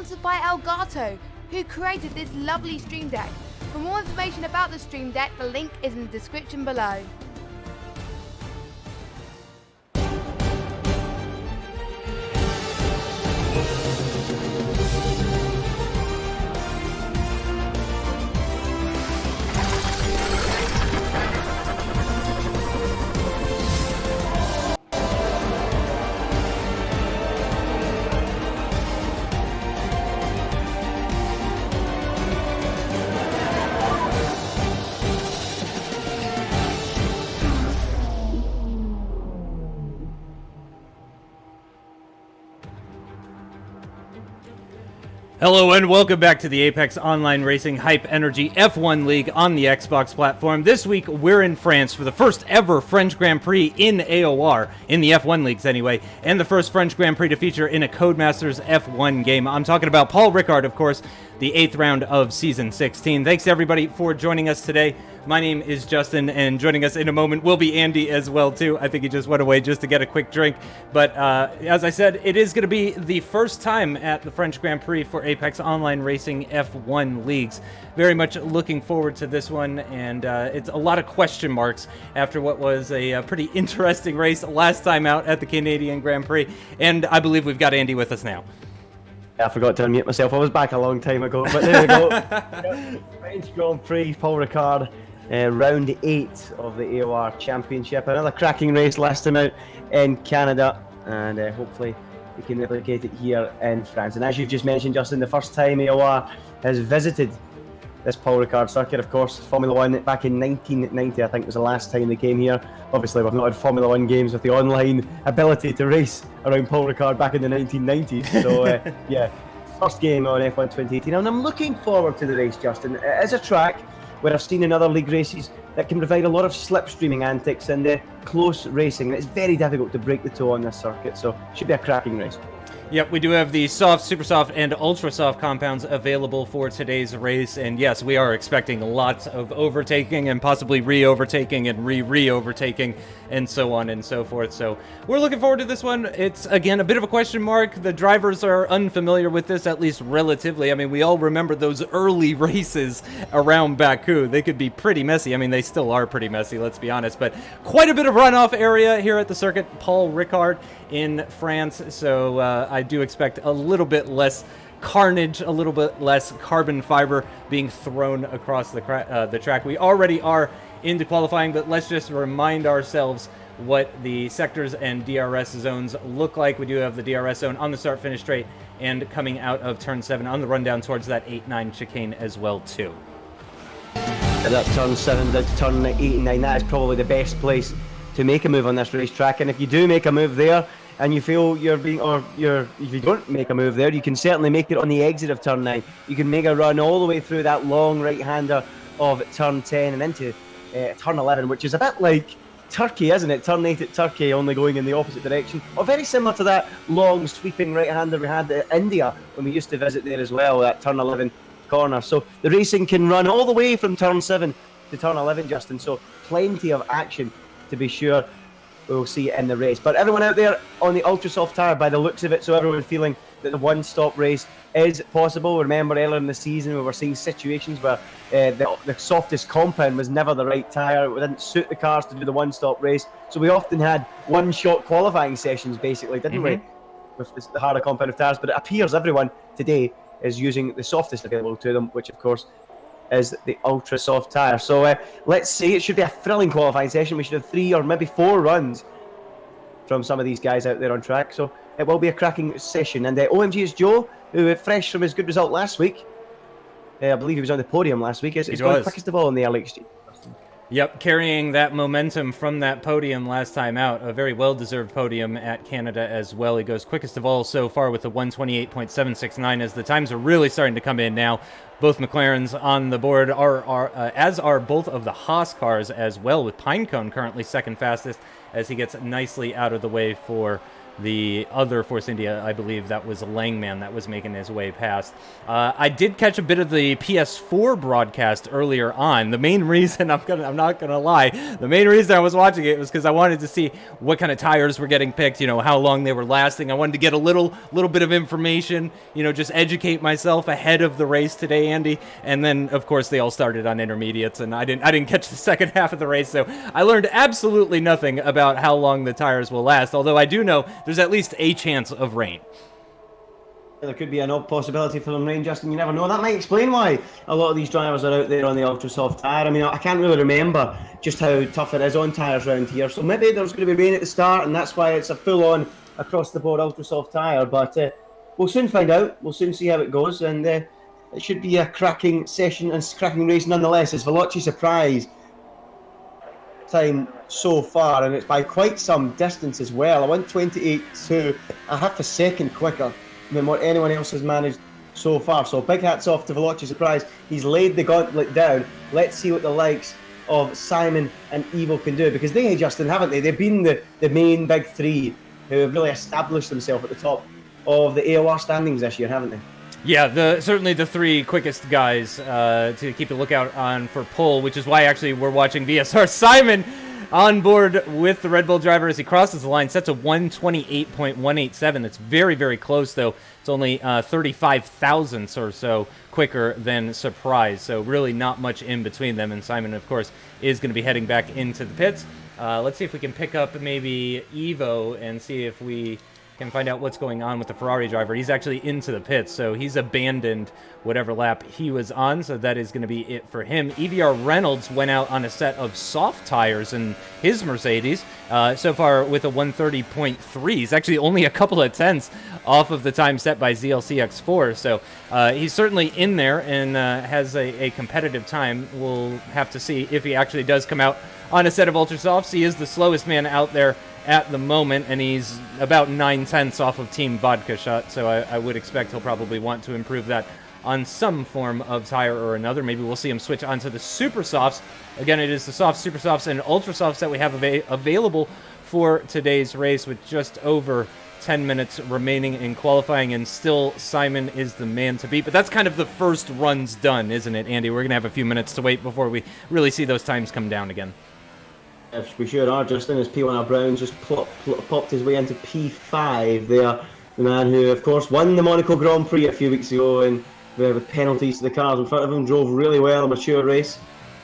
sponsored by Elgato, who created this lovely Stream Deck. For more information about the Stream Deck, the link is in the description below. Hello and welcome back to the Apex Online Racing Hype Energy F1 League on the Xbox platform. This week we're in France for the first ever French Grand Prix in AOR, in the F1 leagues anyway, and the first French Grand Prix to feature in a Codemasters F1 game. I'm talking about Paul Ricard, of course, the 8th round of Season 16. Thanks to everybody for joining us today. My name is Justin, and joining us in a moment will be Andy as well, too. I think he just went away just to get a quick drink. But as I said, it is going to be the first time at the French Grand Prix for Apex Online Racing F1 leagues. Very much looking forward to this one, and it's a lot of question marks after what was a pretty interesting race last time out at the Canadian Grand Prix. And I believe we've got Andy with us now. I forgot to unmute myself. I was back a long time ago, but there we go. French Grand Prix, Paul Ricard, round 8 of the AOR Championship. Another cracking race last time out in Canada, and hopefully we can replicate it here in France. And as you've just mentioned, Justin, the first time AOR has visited this Paul Ricard circuit, of course, Formula 1 back in 1990, I think was the last time they came here. Obviously, we've not had Formula 1 games with the online ability to race around Paul Ricard back in the 1990s. So, yeah, first game on F1 2018. And I'm looking forward to the race, Justin. It is a track where I've seen in other league races that can provide a lot of slipstreaming antics and close racing. And it's very difficult to break the toe on this circuit, so it should be a cracking race. Yep, we do have the soft, super soft, and ultra soft compounds available for today's race, and yes, we are expecting lots of overtaking and possibly re-overtaking and re-overtaking and so on and so forth. So we're looking forward to this one. It's, again, a bit of a question mark. The drivers are unfamiliar with this, at least relatively. I mean, we all remember those early races around Baku. They could be pretty messy. I mean, they still are pretty messy, let's be honest, but quite a bit of runoff area here at the circuit. Paul Ricard in France, so I do expect a little bit less carnage, a little bit less carbon fiber being thrown across the track. We already are into qualifying, but let's just remind ourselves what the sectors and DRS zones look like. We do have the DRS zone on the start-finish straight and coming out of turn 7 on the rundown towards that 8-9 chicane as well, too. That turn 7 to turn 8 and 9, that is probably the best place to make a move on this racetrack. And if you do make a move there, and you feel if you don't make a move there, you can certainly make it on the exit of turn 9. You can make a run all the way through that long right-hander of turn 10 and into turn 11, which is a bit like Turkey, isn't it? Turn 8 at Turkey, only going in the opposite direction. Or very similar to that long sweeping right-hander we had at India when we used to visit there as well, that turn 11 corner. So the racing can run all the way from turn 7 to turn 11, Justin. So plenty of action to be sure we'll see it in the race. But everyone out there on the ultra soft tyre, by the looks of it, so everyone feeling that the one-stop race is possible. Remember earlier in the season we were seeing situations where the softest compound was never the right tyre. It didn't suit the cars to do the one-stop race. So we often had one-shot qualifying sessions, basically, didn't we? With the harder compound of tyres. But it appears everyone today is using the softest available to them, which of course is the ultra soft tyre. So let's see, it should be a thrilling qualifying session. We should have 3 or maybe 4 runs from some of these guys out there on track. So it will be a cracking session. And OMG is Joe, who fresh from his good result last week. I believe he was on the podium last week. He's going quickest of all in the LXG. Yep, carrying that momentum from that podium last time out. A very well-deserved podium at Canada as well. He goes quickest of all so far with the 128.769 as the times are really starting to come in now. Both McLarens on the board, as are both of the Haas cars as well, with Pinecone currently second fastest as he gets nicely out of the way for the other Force India, I believe that was Langman that was making his way past. I did catch a bit of the PS4 broadcast earlier on. The main reason, I'm not gonna lie, the main reason I was watching it was because I wanted to see what kind of tires were getting picked, you know, how long they were lasting. I wanted to get a little bit of information, you know, just educate myself ahead of the race today, Andy. And then, of course, they all started on intermediates, and I didn't catch the second half of the race, so I learned absolutely nothing about how long the tires will last. Although I do know there's at least a chance of rain. There could be an odd possibility for them rain, Justin. You never know. That might explain why a lot of these drivers are out there on the ultra soft tyre. I mean, I can't really remember just how tough it is on tyres around here. So maybe there's going to be rain at the start, and that's why it's a full-on across the board ultra soft tyre. But we'll soon find out. We'll soon see how it goes, and it should be a cracking session and cracking race nonetheless. It's Veloci surprise time so far, and it's by quite some distance as well. I went 28.2, a half a second quicker than what anyone else has managed so far. So big hats off to Veloci surprise. He's laid the gauntlet down. Let's see what the likes of Simon and Evo can do, because they, Justin, haven't they? They've been the main big three who have really established themselves at the top of the AOR standings this year, haven't they? Yeah, certainly the three quickest guys to keep a lookout on for pole, which is why actually we're watching VSR. Simon on board with the Red Bull driver as he crosses the line, sets a 128.187. That's very, very close, though. It's only 35 thousandths or so quicker than Surprise, so really not much in between them. And Simon, of course, is going to be heading back into the pits. Let's see if we can pick up maybe Evo and see if we can find out what's going on with the Ferrari driver. He's actually into the pits, so he's abandoned whatever lap he was on, so that is going to be it for him. EVR Reynolds went out on a set of soft tires in his Mercedes, so far with a 130.3. He's actually only a couple of tenths off of the time set by ZLCX4, so he's certainly in there and has a competitive time. We'll have to see if he actually does come out on a set of Ultra Softs. He is the slowest man out there at the moment, and he's about 9/10 off of Team Vodka Shot, so I would expect he'll probably want to improve that on some form of tire or another. Maybe we'll see him switch onto the Super Softs. Again, it is the Soft, Super Softs, and Ultra Softs that we have available for today's race, with just over 10 minutes remaining in qualifying, and still Simon is the man to beat. But that's kind of the first runs done, isn't it, Andy? We're going to have a few minutes to wait before we really see those times come down again. Yes, we sure are, Justin, as P1R Brown just popped his way into P5 there. The man who, of course, won the Monaco Grand Prix a few weeks ago, and with penalties to the cars in front of him, drove really well, a mature race,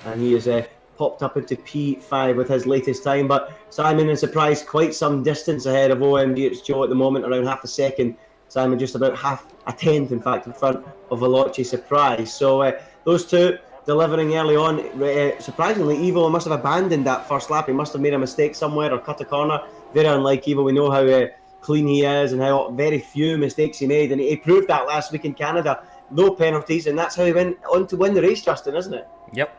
and he has popped up into P5 with his latest time. But Simon, in surprise, quite some distance ahead of OMG. It's Joe at the moment, around half a second. Simon just about half a tenth, in fact, in front of Veloci surprise. So those two delivering early on. Surprisingly, Evo must have abandoned that first lap. He must have made a mistake somewhere or cut a corner. Very unlike Evo. We know how clean he is and how very few mistakes he made, and he proved that last week in Canada. No penalties, and that's how he went on to win the race, Justin, isn't it? Yep.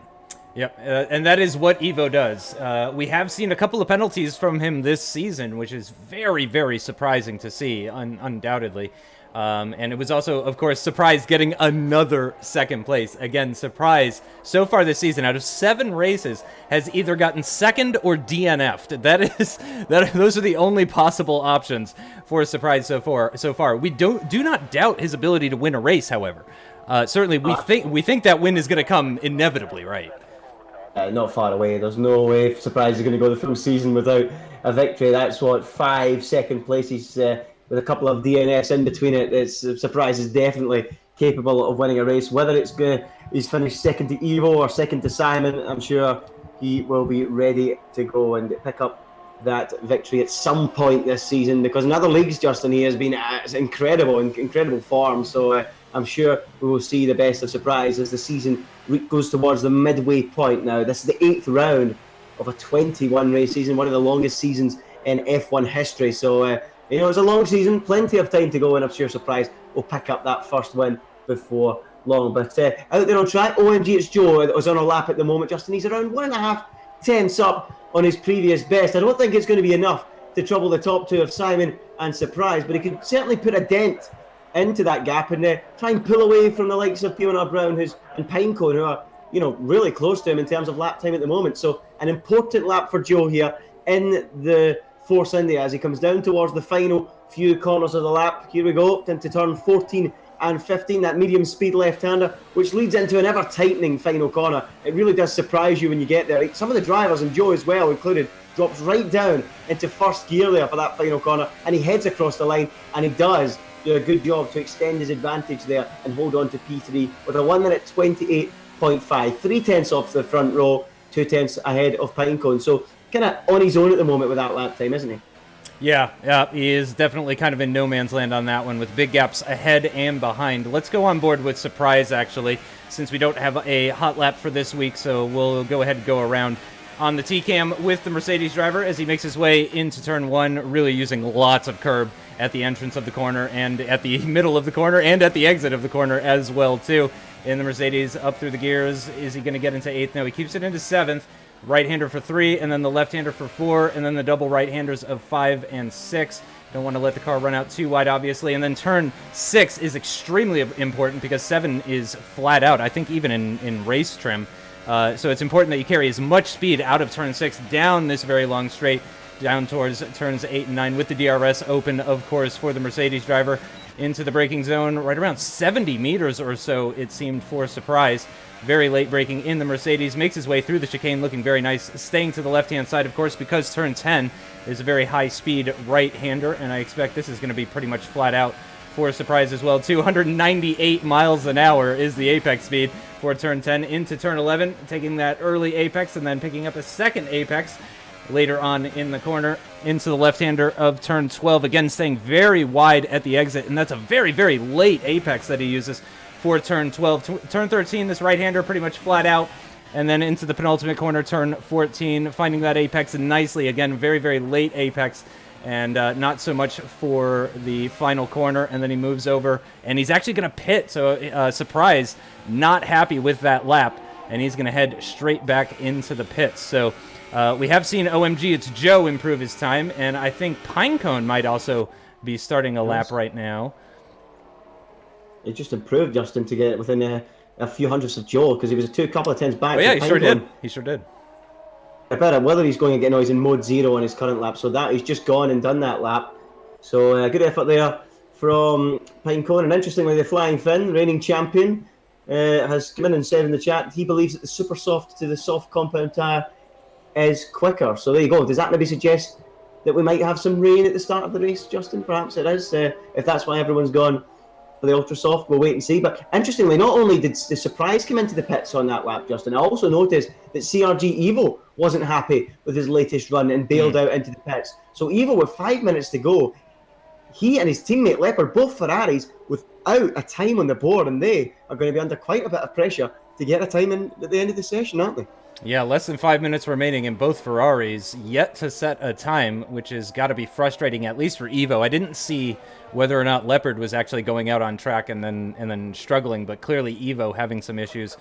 And that is what Evo does. We have seen a couple of penalties from him this season, which is very, very surprising to see, undoubtedly. And it was also, of course, Surprise getting another second place. Again, Surprise, so far this season, out of 7 races, has either gotten second or DNF'd. Those are the only possible options for Surprise so far. We do not doubt his ability to win a race, however. Certainly, we think that win is going to come inevitably, right? Not far away. There's no way Surprise is going to go the full season without a victory. That's what, 5 second places with a couple of DNFs in between it. Surprise is definitely capable of winning a race. Whether he's finished second to Evo or second to Simon, I'm sure he will be ready to go and pick up that victory at some point this season, because in other leagues, Justin, he has been incredible form. So I'm sure we will see the best of Surprise as the season goes towards the midway point now. This is the 8th round of a 21 race season, one of the longest seasons in F1 history. So it's a long season, plenty of time to go, and I'm sure Surprise will pick up that first win before long. But out there on track, OMG, it's Joe that was on a lap at the moment. Justin, he's around 1.5 tenths up on his previous best. I don't think it's going to be enough to trouble the top two of Simon and Surprise, but he could certainly put a dent into that gap and try and pull away from the likes of P1R Brown and Pinecone, who are really close to him in terms of lap time at the moment. So an important lap for Joe here in the force in there as he comes down towards the final few corners of the lap. Here we go, into turn 14 and 15, that medium speed left-hander, which leads into an ever-tightening final corner. It really does surprise you when you get there. Some of the drivers, and Joe as well included, drops right down into first gear there for that final corner, and he heads across the line, and he does do a good job to extend his advantage there and hold on to P3 with a 1 minute 28.5, 3/10 off the front row, 2/10 ahead of Pinecone. So kind of on his own at the moment with that lap time, isn't he? Yeah, he is definitely kind of in no man's land on that one with big gaps ahead and behind. Let's go on board with Surprise, actually, since we don't have a hot lap for this week, so we'll go ahead and go around on the T-Cam with the Mercedes driver as he makes his way into turn 1, really using lots of curb at the entrance of the corner and at the middle of the corner and at the exit of the corner as well, too. In the Mercedes, up through the gears. Is he going to get into 8th? No, he keeps it into 7th. Right-hander for 3, and then the left-hander for 4, and then the double right-handers of 5 and 6. Don't want to let the car run out too wide, obviously. And then turn 6 is extremely important because 7 is flat out, I think even in race trim. So it's important that you carry as much speed out of turn 6 down this very long straight, down towards turns 8 and 9 with the DRS open, of course, for the Mercedes driver into the braking zone, right around 70 meters or so, it seemed, for Surprise. Very late braking in the Mercedes, makes his way through the chicane, looking very nice, staying to the left-hand side, of course, because turn 10 is a very high-speed right-hander, and I expect this is going to be pretty much flat out for Surprise as well. 298 miles an hour is the apex speed for turn 10 into turn 11, taking that early apex and then picking up a second apex later on in the corner into the left-hander of turn 12, again staying very wide at the exit, and that's a very, very late apex that he uses for turn 12. Turn 13, this right-hander pretty much flat out, and then into the penultimate corner, turn 14, finding that apex nicely. Again, very, very late apex, and not so much for the final corner, and then he moves over, and he's actually going to pit, so Surprise not happy with that lap, and he's going to head straight back into the pits. So we have seen OMG It's Joe improve his time, and I think Pinecone might also be starting a lap right now. It just improved, Justin, to get within a few hundredths of Joe, because he was a couple of tenths back. Oh yeah, he sure did. He sure did. About whether he's going again, no, he's in mode 0 on his current lap, so that he's just gone and done that lap. So good effort there from Pinecone. And interestingly, the Flying Finn, reigning champion, has come in and said in the chat he believes that the super soft to the soft compound tyre is quicker. So there you go. Does that maybe suggest that we might have some rain at the start of the race, Justin? Perhaps it is. If that's why everyone's gone for the ultra soft, we'll wait and see. But interestingly, not only did the Surprise come into the pits on that lap, Justin, I also noticed that CRG Evo wasn't happy with his latest run and bailed out into the pits. So Evo, with 5 minutes to go, he and his teammate Leopard, both Ferraris, without a time on the board, and they are going to be under quite a bit of pressure to get a time in at the end of the session, aren't they? Yeah, less than 5 minutes remaining, and both Ferraris yet to set a time, which has got to be frustrating, at least for Evo. I didn't see whether or not Leopard was actually going out on track and then struggling, but clearly Evo having some issues.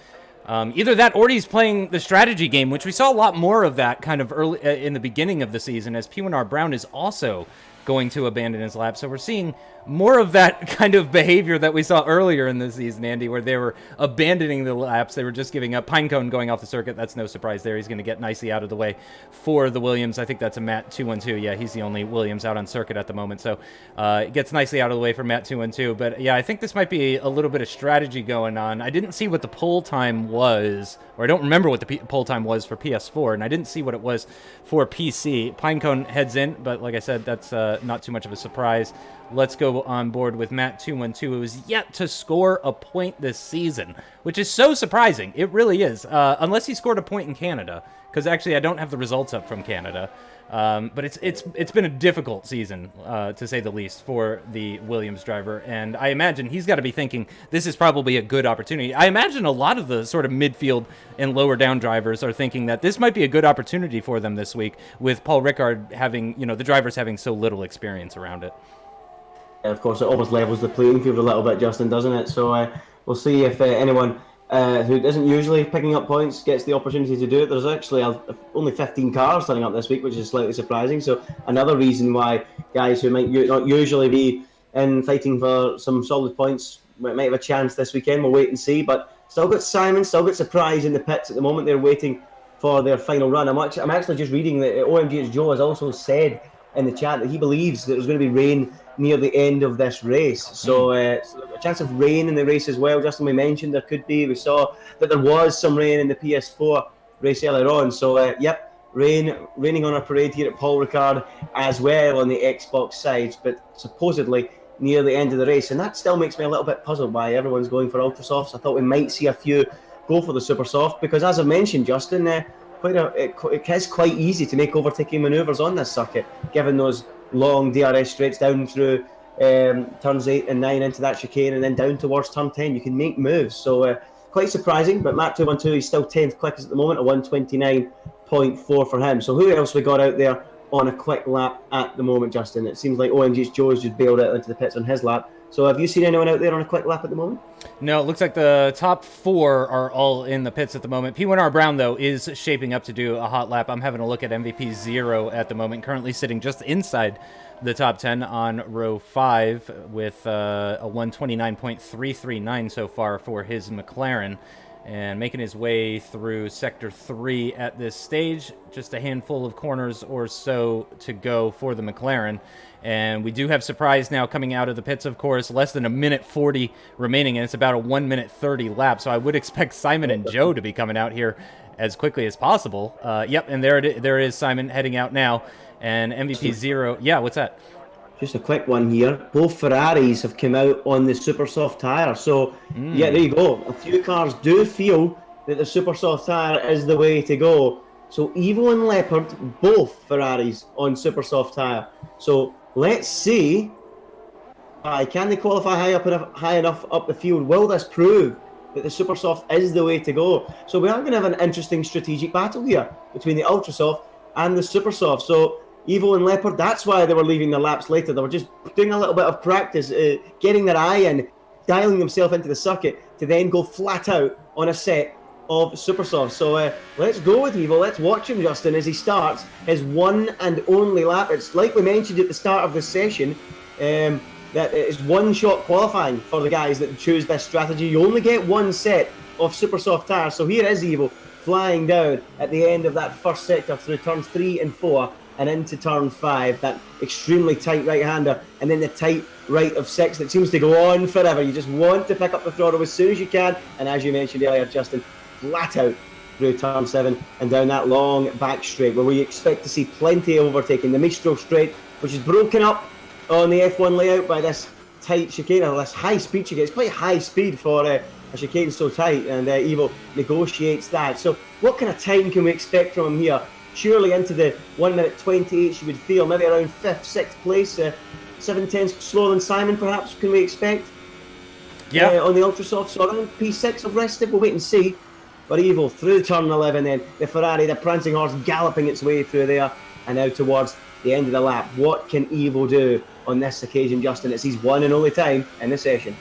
Either that or he's playing the strategy game, which we saw a lot more of that kind of early in the beginning of the season, as P1R Brown is also going to abandon his lap. So we're seeing more of that kind of behavior that we saw earlier in the season, Andy, where they were abandoning the laps. They were just giving up. Pinecone going off the circuit. That's no surprise there. He's going to get nicely out of the way for the Williams. I think that's a Matt 212. Yeah, he's the only Williams out on circuit at the moment. So it gets nicely out of the way for Matt 212. But yeah, I think this might be a little bit of strategy going on. I didn't see what the pull time was, or I don't remember what the pull time was for PS4, and I didn't see what it was for PC. Pinecone heads in, but like I said, that's not too much of a surprise. Let's go on board with Matt 212, who is yet to score a point this season, which is so surprising. It really is, unless he scored a point in Canada, because actually I don't have the results up from Canada. But it's been a difficult season, to say the least, for the Williams driver, and I imagine he's got to be thinking this is probably a good opportunity. I imagine a lot of the sort of midfield and lower down drivers are thinking that this might be a good opportunity for them this week, with Paul Ricard having, the drivers having so little experience around it. Of course, it almost levels the playing field a little bit, Justin, doesn't it? So we'll see if anyone who isn't usually picking up points gets the opportunity to do it. There's actually only 15 cars turning up this week, which is slightly surprising. So another reason why guys who might not usually be in fighting for some solid points might have a chance this weekend. We'll wait and see. But still got Simon, still got Surprise in the pits at the moment. They're waiting for their final run. I'm actually just reading that OMG It's Joe has also said in the chat that he believes that there's going to be rain near the end of this race. So, so a chance of rain in the race as well. Justin, we mentioned there could be. We saw that there was some rain in the PS4 race earlier on. So, yep, raining on our parade here at Paul Ricard as well on the Xbox side, but supposedly near the end of the race. And that still makes me a little bit puzzled why everyone's going for Ultra Softs. I thought we might see a few go for the Super Soft because, as I mentioned, Justin, it is quite easy to make overtaking manoeuvres on this circuit, given those long DRS straights down through turns 8 and 9 into that chicane and then down towards turn 10. You can make moves. So quite surprising, but Matt212, he's still 10th quickest at the moment, a 129.4 for him. So who else we got out there on a quick lap at the moment, Justin? It seems like OMG's Joe's just bailed out into the pits on his lap. So have you seen anyone out there on a quick lap at the moment? No, it looks like the top 4 are all in the pits at the moment. P1R Brown, though, is shaping up to do a hot lap. I'm having a look at MVP 0 at the moment, currently sitting just inside the top 10 on row 5 with a 129.339 so far for his McLaren. And making his way through Sector 3 at this stage. Just a handful of corners or so to go for the McLaren. And we do have surprise now coming out of the pits, of course. Less than a minute 40 remaining, and it's about a 1 minute 30 lap. So I would expect Simon and Joe to be coming out here as quickly as possible. Yep, and there is Simon heading out now. And MVP 0. Yeah, what's that? Just a quick one here. Both Ferraris have come out on the super soft tyre. So, yeah, there you go. A few cars do feel that the super soft tyre is the way to go. So, Evo and Leopard, both Ferraris on super soft tyre. So, let's see. Can they qualify high enough up the field? Will this prove that the super soft is the way to go? So, we are going to have an interesting strategic battle here between the ultra soft and the super soft. So, Evo and Leopard, that's why they were leaving their laps later. They were just doing a little bit of practice, getting their eye in, dialing themselves into the circuit to then go flat out on a set of super softs. So let's go with Evo. Let's watch him, Justin, as he starts his one and only lap. It's like we mentioned at the start of this session, that it's one-shot qualifying for the guys that choose this strategy. You only get one set of super soft tyres. So here is Evo flying down at the end of that first sector through turns 3 and 4. And into turn 5, that extremely tight right-hander, and then the tight right of 6 that seems to go on forever. You just want to pick up the throttle as soon as you can, and as you mentioned earlier, Justin, flat out through turn 7 and down that long back straight where we expect to see plenty of overtaking. The Mistral straight, which is broken up on the F1 layout by this tight chicane, or this high-speed chicane. It's quite high speed for a chicane so tight, and Evo negotiates that. So what kind of time can we expect from him here? Surely into the 1 minute 28, you would feel, maybe around 5th, 6th place, 7/10 slower than Simon, perhaps, can we expect? Yeah. On the ultra soft, so around P6 of restive, we'll wait and see. But Evo through turn 11, then the Ferrari, the prancing horse, galloping its way through there, and now towards the end of the lap. What can Evo do on this occasion, Justin? It's his one and only time in the session.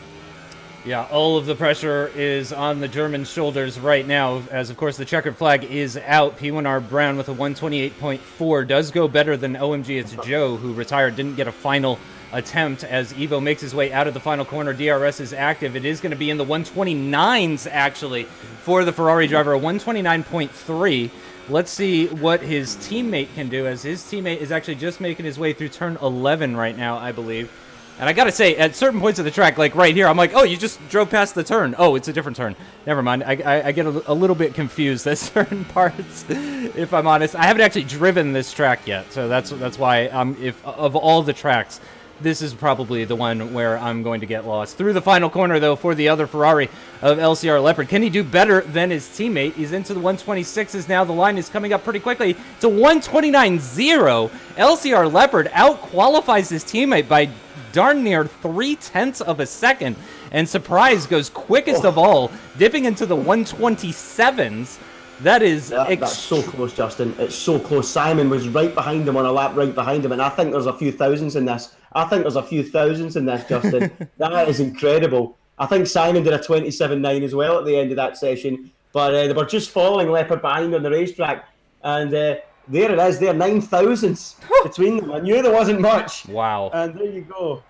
Yeah, all of the pressure is on the German shoulders right now, as of course the checkered flag is out. P1R Brown with a 128.4 does go better than OMG It's Joe, who retired, didn't get a final attempt as Evo makes his way out of the final corner. DRS is active. It is going to be in the 129s, actually, for the Ferrari driver, a 129.3. Let's see what his teammate can do, as his teammate is actually just making his way through turn 11 right now, I believe. And I gotta say, at certain points of the track, like right here, I'm like, oh, you just drove past the turn. Oh, it's a different turn. Never mind. I get a little bit confused at certain parts, if I'm honest. I haven't actually driven this track yet, so that's why, if of all the tracks, this is probably the one where I'm going to get lost. Through the final corner, though, for the other Ferrari of LCR Leopard. Can he do better than his teammate? He's into the 126s now. The line is coming up pretty quickly to 129.0. LCR Leopard out-qualifies his teammate by darn near 0.3 of a second. And Surprise goes quickest of all, dipping into the 127s. That's so close, Justin. It's so close. Simon was right behind him on a lap right behind him, and I think there's a few thousands in this. Justin. That is incredible. I think Simon did a 27.9 as well at the end of that session, but they were just following Leopard behind on the racetrack, and there it is. There, 9 thousandths between them. I knew there wasn't much. Wow. And there you go.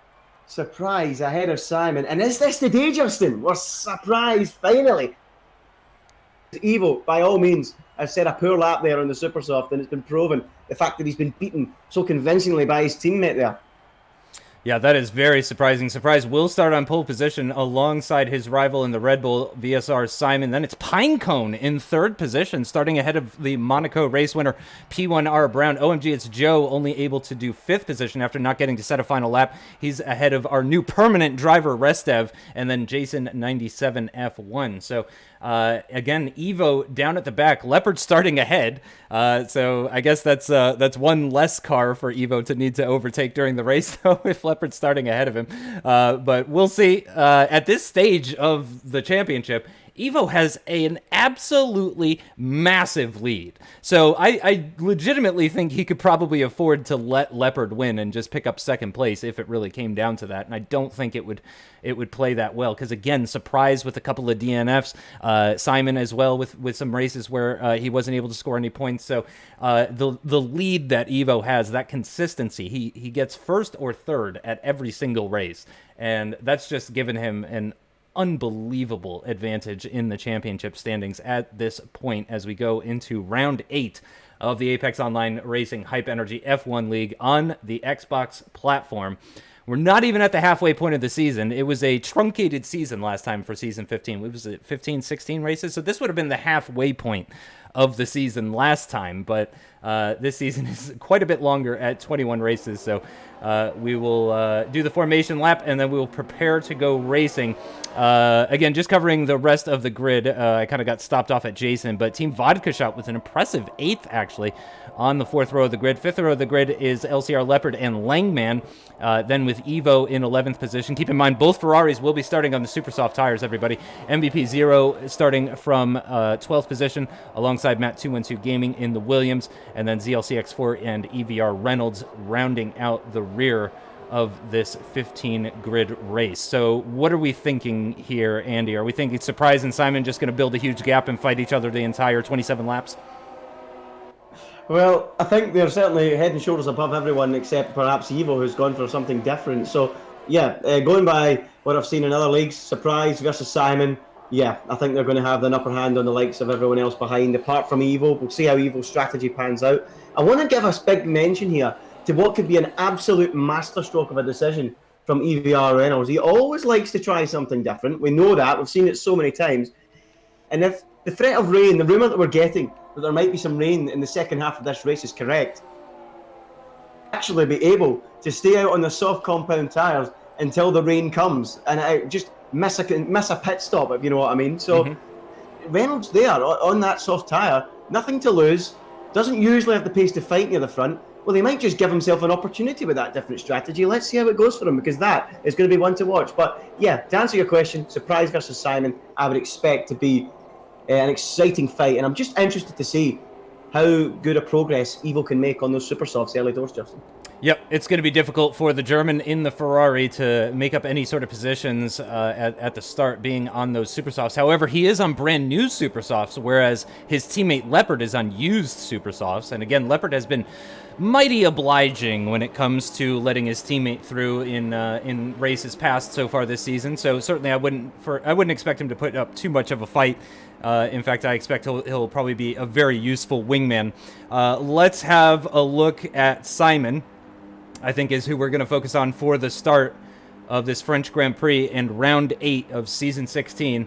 Surprise ahead of Simon. And is this the day, Justin? We're surprised, finally. Evo, by all means, has set a poor lap there on the super soft, and it's been proven the fact that he's been beaten so convincingly by his teammate there. Yeah, that is very surprising. Surprise will start on pole position alongside his rival in the Red Bull VSR, Simon. Then it's Pinecone in third position, starting ahead of the Monaco race winner, P1R Brown. OMG, it's Joe, only able to do fifth position after not getting to set a final lap. He's ahead of our new permanent driver, Restev, and then Jason 97F1. So, again, Evo down at the back, Leopard starting ahead. So I guess that's one less car for Evo to need to overtake during the race, though, if Leopard starting ahead of him. But we'll see. At this stage of the championship, Evo has an absolutely massive lead. So I legitimately think he could probably afford to let Leopard win and just pick up second place if it really came down to that. And I don't think it would play that well, because again, surprise with a couple of DNFs. Simon as well with some races where he wasn't able to score any points. So the lead that Evo has, that consistency, he gets first or third at every single race, and that's just given him an unbelievable advantage in the championship standings at this point as we go into round 8 of the Apex Online Racing Hype Energy F1 League on the Xbox platform. We're not even at the halfway point of the season. It was a truncated season last time for season 15. What was it, 15, 16 races? So this would have been the halfway point of the season last time, but this season is quite a bit longer at 21 races. So we will do the formation lap, and then we will prepare to go racing. Again, just covering the rest of the grid. I kind of got stopped off at Jason, but Team Vodka Shot with an impressive 8th, actually, on the 4th row of the grid. 5th row of the grid is LCR Leopard and Langman. Then with Evo in 11th position. Keep in mind, both Ferraris will be starting on the super soft tires, everybody. MVP 0 starting from 12th position alongside Matt 212 Gaming in the Williams. And then ZLCX4 and EVR Reynolds rounding out the rear of this 15 grid race. So what are we thinking here, Andy? Are we thinking Surprise and Simon just going to build a huge gap and fight each other the entire 27 laps? Well, I think they're certainly head and shoulders above everyone except perhaps Evo, who's gone for something different. So, yeah, going by what I've seen in other leagues, Surprise versus Simon, yeah, I think they're going to have the upper hand on the likes of everyone else behind, apart from Evo. We'll see how Evo's strategy pans out. I want to give a big mention here to what could be an absolute masterstroke of a decision from EVR Reynolds. He always likes to try something different. We know that. We've seen it so many times. And if the threat of rain, the rumour that we're getting, that there might be some rain in the second half of this race is correct, actually be able to stay out on the soft compound tyres until the rain comes and just miss a pit stop, if you know what I mean. So Reynolds there on that soft tyre, nothing to lose, doesn't usually have the pace to fight near the front. Well, he might just give himself an opportunity with that different strategy. Let's see how it goes for him, because that is going to be one to watch. But yeah, to answer your question, Surprise versus Simon, I would expect to be an exciting fight, and I'm just interested to see how good a progress Evo can make on those super softs early doors, Justin. Yep, it's going to be difficult for the German in the Ferrari to make up any sort of positions at the start, being on those super softs. However, he is on brand new super softs, whereas his teammate Leopard is on used super softs. And again, Leopard has been mighty obliging when it comes to letting his teammate through in races past so far this season. So certainly, I wouldn't expect him to put up too much of a fight. In fact, I expect he'll probably be a very useful wingman. Let's have a look at Simon, I think, is who we're going to focus on for the start of this French Grand Prix and round 8 of season 16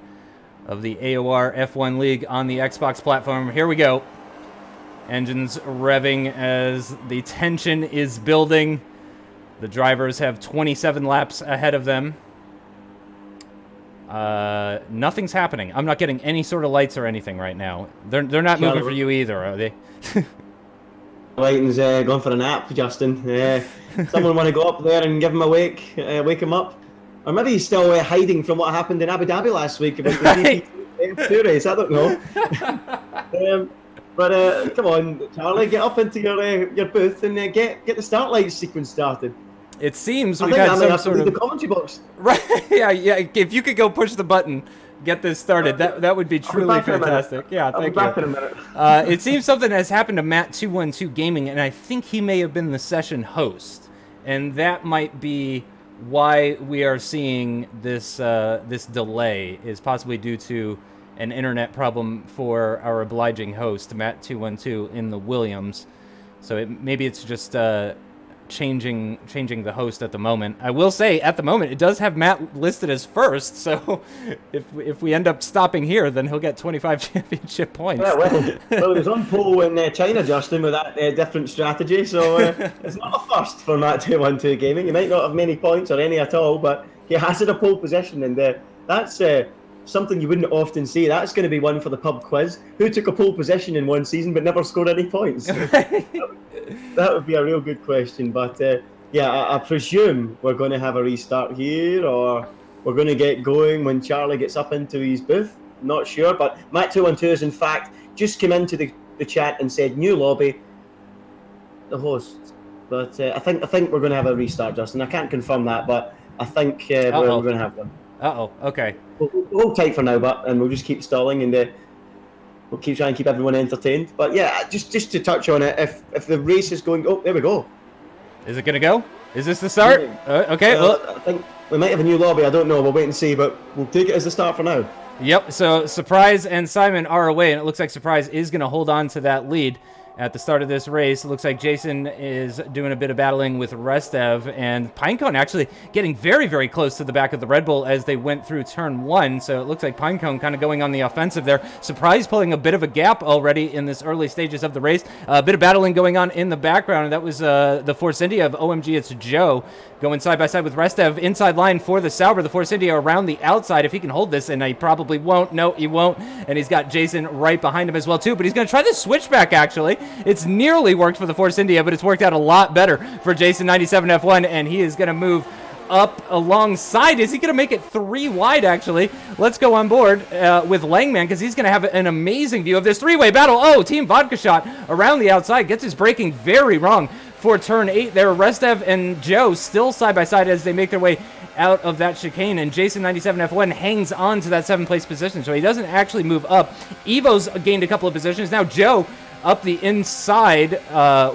of the AOR F1 League on the Xbox platform. Here we go. Engines revving as the tension is building. The drivers have 27 laps ahead of them. Nothing's happening. I'm not getting any sort of lights or anything right now. They're not moving for you either, are they? Lighting's going for a nap, Justin. Someone want to go up there and give him a wake him up? Or maybe he's still hiding from what happened in Abu Dhabi last week about the F2 race. I don't know. But come on, Charlie, get up into your booth and get the start light sequence started. It seems we got some sort of the commentary box. Right? Yeah. If you could go push the button, get this started. That would be truly fantastic. Yeah, thank you. I'll be back in a minute. It seems something has happened to Matt 212 Gaming, and I think he may have been the session host, and that might be why we are seeing this this delay. Is possibly due to an internet problem for our obliging host, Matt212, in the Williams. So maybe it's just changing the host at the moment. I will say, at the moment, it does have Matt listed as first, so if we end up stopping here, then he'll get 25 championship points. Yeah, well, he was on pole in China, Justin, with that different strategy, so it's not a first for Matt212 Gaming. He might not have many points or any at all, but he has it a pole position, and that's something you wouldn't often see. That's going to be one for the pub quiz. Who took a pole position in one season but never scored any points? That would be a real good question, but yeah, I presume we're going to have a restart here, or we're going to get going when Charlie gets up into his booth. Not sure, but Matt212 has in fact just come into the chat and said new lobby, the host. But I think we're going to have a restart, Justin. I can't confirm that, but I think we're going to have one. Okay. We'll hold tight for now, and we'll just keep stalling, and we'll keep trying to keep everyone entertained. But yeah, just to touch on it, if the race is going, oh, there we go. Is it going to go? Is this the start? Okay. I think we might have a new lobby. I don't know. We'll wait and see, but we'll take it as the start for now. Yep. So Surprise and Simon are away, and it looks like Surprise is going to hold on to that lead at the start of this race. It looks like Jason is doing a bit of battling with Restev, and Pinecone actually getting very, very close to the back of the Red Bull as they went through turn 1. So it looks like Pinecone kind of going on the offensive there. Surprise pulling a bit of a gap already in this early stages of the race. A bit of battling going on in the background, and that was the Force India of OMG. It's Joe going side by side with Restev. Inside line for the Sauber. The Force India around the outside. If he can hold this, and he probably won't. No, he won't. And he's got Jason right behind him as well, too. But he's going to try the switchback, actually. It's nearly worked for the Force India, but it's worked out a lot better for Jason 97 F1, and he is going to move up alongside. Is he going to make it 3 wide, actually? Let's go on board with Langman, because he's going to have an amazing view of this 3-way battle. Oh, Team Vodka Shot around the outside. Gets his braking very wrong for turn 8 there. Restev and Joe still side by side as they make their way out of that chicane, and Jason 97 F1 hangs on to that 7th place position, so he doesn't actually move up. Evo's gained a couple of positions. Now Joe up the inside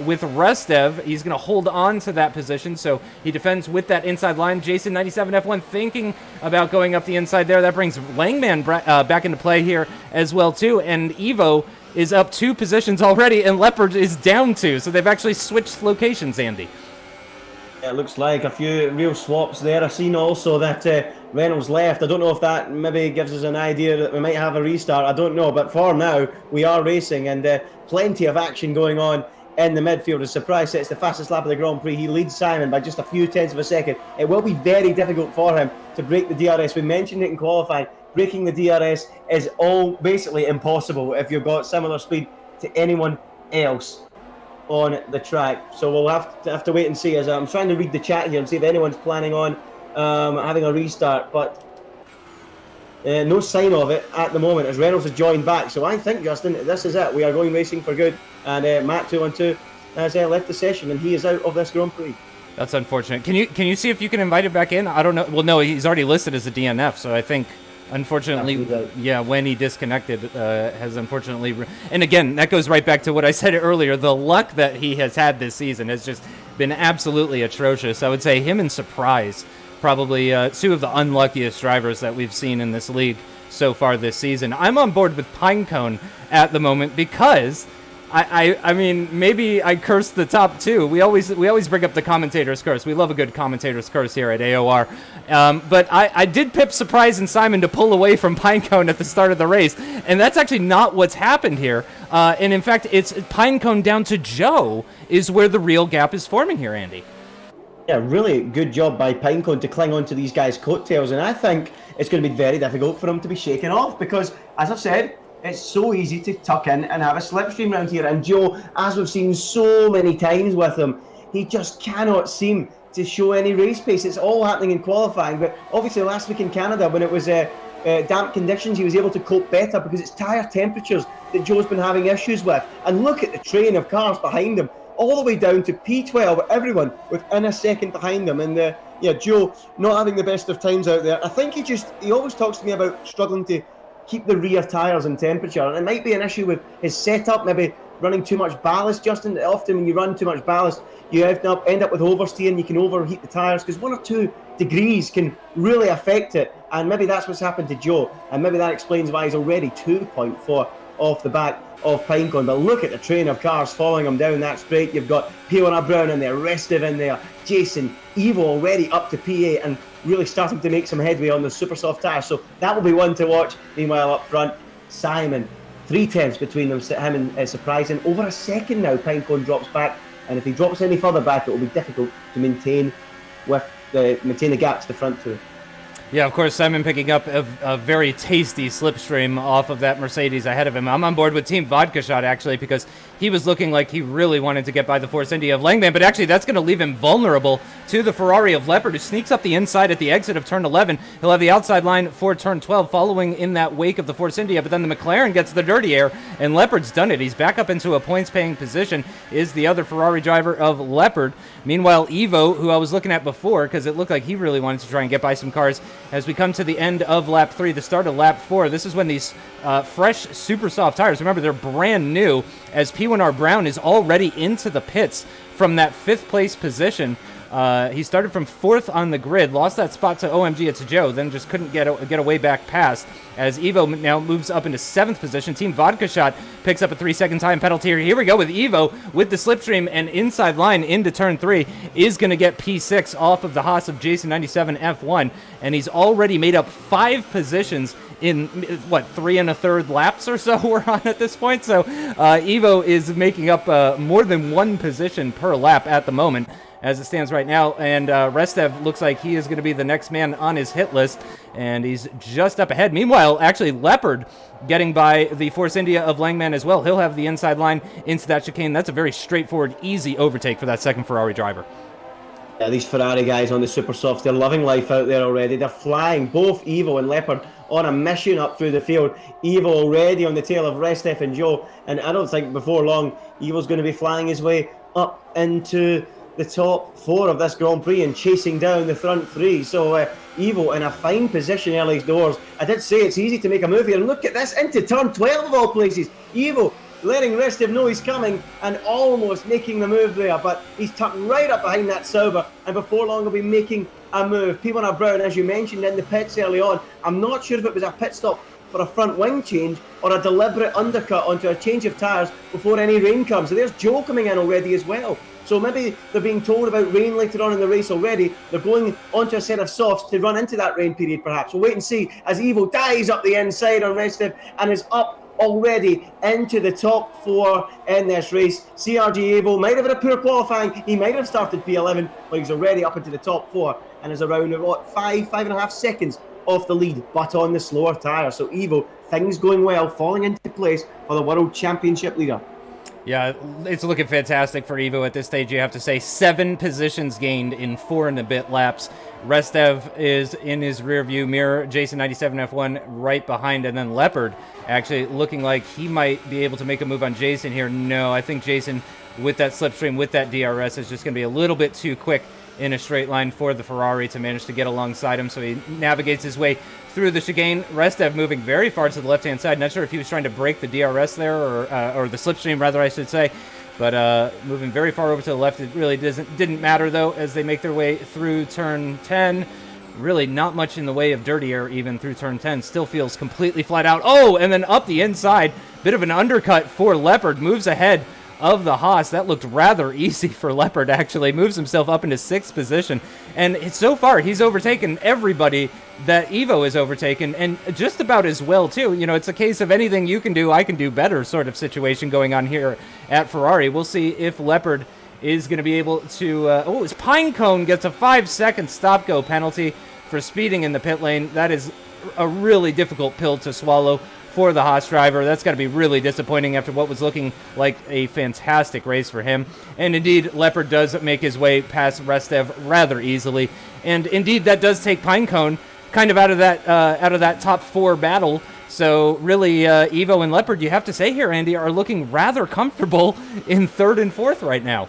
with Restev. He's going to hold on to that position, so he defends with that inside line. Jason 97 F1 thinking about going up the inside there. That brings Langman back into play here as well, too, and Evo is up 2 positions already, and Leopard is down 2, so they've actually switched locations, Andy. Yeah, it looks like a few real swaps there. I've seen also that Reynolds left. I don't know if that maybe gives us an idea that we might have a restart. I don't know, but for now, we are racing, and plenty of action going on in the midfield. As Surprise sets the fastest lap of the Grand Prix, he leads Simon by just a few tenths of a second. It will be very difficult for him to break the DRS. We mentioned it in qualifying. Breaking the DRS is all basically impossible if you've got similar speed to anyone else on the track. So we'll have to wait and see. As I'm trying to read the chat here and see if anyone's planning on having a restart, but no sign of it at the moment as Reynolds has joined back. So I think, Justin, this is it. We are going racing for good, and Matt212 has left the session, and he is out of this Grand Prix. That's unfortunate. Can you see if you can invite him back in? I don't know. Well, no, he's already listed as a DNF, so I think, unfortunately, yeah, when he disconnected, has unfortunately... And again, that goes right back to what I said earlier. The luck that he has had this season has just been absolutely atrocious. I would say him and Surprise, probably 2 of the unluckiest drivers that we've seen in this league so far this season. I'm on board with Pinecone at the moment because... I mean, maybe I cursed the top 2. We always bring up the commentator's curse. We love a good commentator's curse here at AOR. But I did pip Surprise and Simon to pull away from Pinecone at the start of the race, and that's actually not what's happened here. And in fact, it's Pinecone down to Joe is where the real gap is forming here, Andy. Yeah, really good job by Pinecone to cling on to these guys' coattails, and I think it's going to be very difficult for him to be shaken off because, as I've said, it's so easy to tuck in and have a slipstream around here. And Joe, as we've seen so many times with him, he just cannot seem to show any race pace. It's all happening in qualifying. But obviously last week in Canada, when it was damp conditions, he was able to cope better because it's tyre temperatures that Joe's been having issues with. And look at the train of cars behind him, all the way down to P12, everyone within a second behind him. And yeah, Joe not having the best of times out there. I think he always talks to me about struggling to keep the rear tyres in temperature, and it might be an issue with his setup, maybe running too much ballast, Justin. Often when you run too much ballast, you end up with oversteering. You can overheat the tyres because 1 or 2 degrees can really affect it. And maybe that's what's happened to Joe. And maybe that explains why he's already 2.4 off the back of Pinecone. But look at the train of cars following him down that straight. You've got P1 Brown in there, Restive in there, Jason, Evo already up to P8 and really starting to make some headway on the super soft tyres. So that will be one to watch. Meanwhile, up front, Simon, 3/10 between them, him and Surprising. Over a second now, Pinecone drops back. And if he drops any further back, it will be difficult to maintain the gap to the front two. Yeah, of course, Simon picking up a very tasty slipstream off of that Mercedes ahead of him. I'm on board with Team Vodka Shot, actually, because he was looking like he really wanted to get by the Force India of Langman, but actually that's going to leave him vulnerable to the Ferrari of Leopard, who sneaks up the inside at the exit of turn 11. He'll have the outside line for turn 12, following in that wake of the Force India, but then the McLaren gets the dirty air, and Leopard's done it. He's back up into a points-paying position, is the other Ferrari driver of Leopard. Meanwhile, Evo, who I was looking at before, because it looked like he really wanted to try and get by some cars, as we come to the end of lap 3, the start of lap 4. This is when these fresh super soft tires, remember they're brand new, as P1R Brown is already into the pits from that 5th place position. He started from 4th on the grid, lost that spot to OMG, it's Joe, then just couldn't get a way back past, as Evo now moves up into 7th position. Team Vodka Shot picks up a 3-second time penalty here. Here we go with Evo with the slipstream and inside line into turn 3 is going to get P6 off of the Haas of Jason 97 F1, and he's already made up 5 positions in, 3 1/3 laps or so we're on at this point. So Evo is making up more than 1 position per lap at the moment, as it stands right now, and Restev looks like he is going to be the next man on his hit list, and he's just up ahead. Meanwhile, actually, Leopard getting by the Force India of Langman as well. He'll have the inside line into that chicane. That's a very straightforward, easy overtake for that second Ferrari driver. Yeah, these Ferrari guys on the super softs, they're loving life out there already. They're flying, both Evo and Leopard, on a mission up through the field. Evo already on the tail of Restev and Joe, and I don't think before long Evo's going to be flying his way up into the top 4 of this Grand Prix and chasing down the front 3. So Evo in a fine position early doors. I did say it's easy to make a move here, and look at this, into turn 12 of all places. Evo letting Restev know he's coming and almost making the move there, but he's tucked right up behind that Sauber, and before long he'll be making a move. P1R Brown, as you mentioned in the pits early on, I'm not sure if it was a pit stop for a front wing change or a deliberate undercut onto a change of tyres before any rain comes. So there's Joe coming in already as well. So maybe they're being told about rain later on in the race already. They're going onto a set of softs to run into that rain period perhaps. We'll wait and see as Evo dives up the inside on Restev and is up already into the top 4 in this race. CRG Evo might have had a poor qualifying. He might have started P11, but he's already up into the top 4 and is around 5.5 seconds off the lead, but on the slower tyre. So Evo, things going well, falling into place for the World Championship leader. Yeah, it's looking fantastic for Evo at this stage, you have to say. 7 positions gained in 4 and a bit laps. Restev is in his rear view mirror. Jason 97 F1 right behind, and then Leopard actually looking like he might be able to make a move on Jason here. No, I think Jason, with that slipstream, with that DRS, is just going to be a little bit too quick in a straight line for the Ferrari to manage to get alongside him, so he navigates his way through the chicane. Restev moving very far to the left-hand side. Not sure if he was trying to break the DRS there, or the slipstream, rather, I should say. But moving very far over to the left. It really didn't matter, though, as they make their way through turn 10. Really not much in the way of dirty air even through turn 10. Still feels completely flat out. Oh, and then up the inside. Bit of an undercut for Leopard. Moves ahead of the Haas. That looked rather easy for Leopard, actually. Moves himself up into 6th position. And so far, he's overtaken everybody that Evo is overtaken, and just about as well, too. You know, it's a case of anything you can do, I can do better sort of situation going on here at Ferrari. We'll see if Leopard is going to be able to... as Pinecone gets a 5-second stop-go penalty for speeding in the pit lane. That is a really difficult pill to swallow for the Haas driver. That's got to be really disappointing after what was looking like a fantastic race for him. And indeed, Leopard does make his way past Restev rather easily. And indeed, that does take Pinecone kind of out of that top 4 battle. So really, Evo and Leopard, you have to say here, Andy, are looking rather comfortable in 3rd and 4th right now.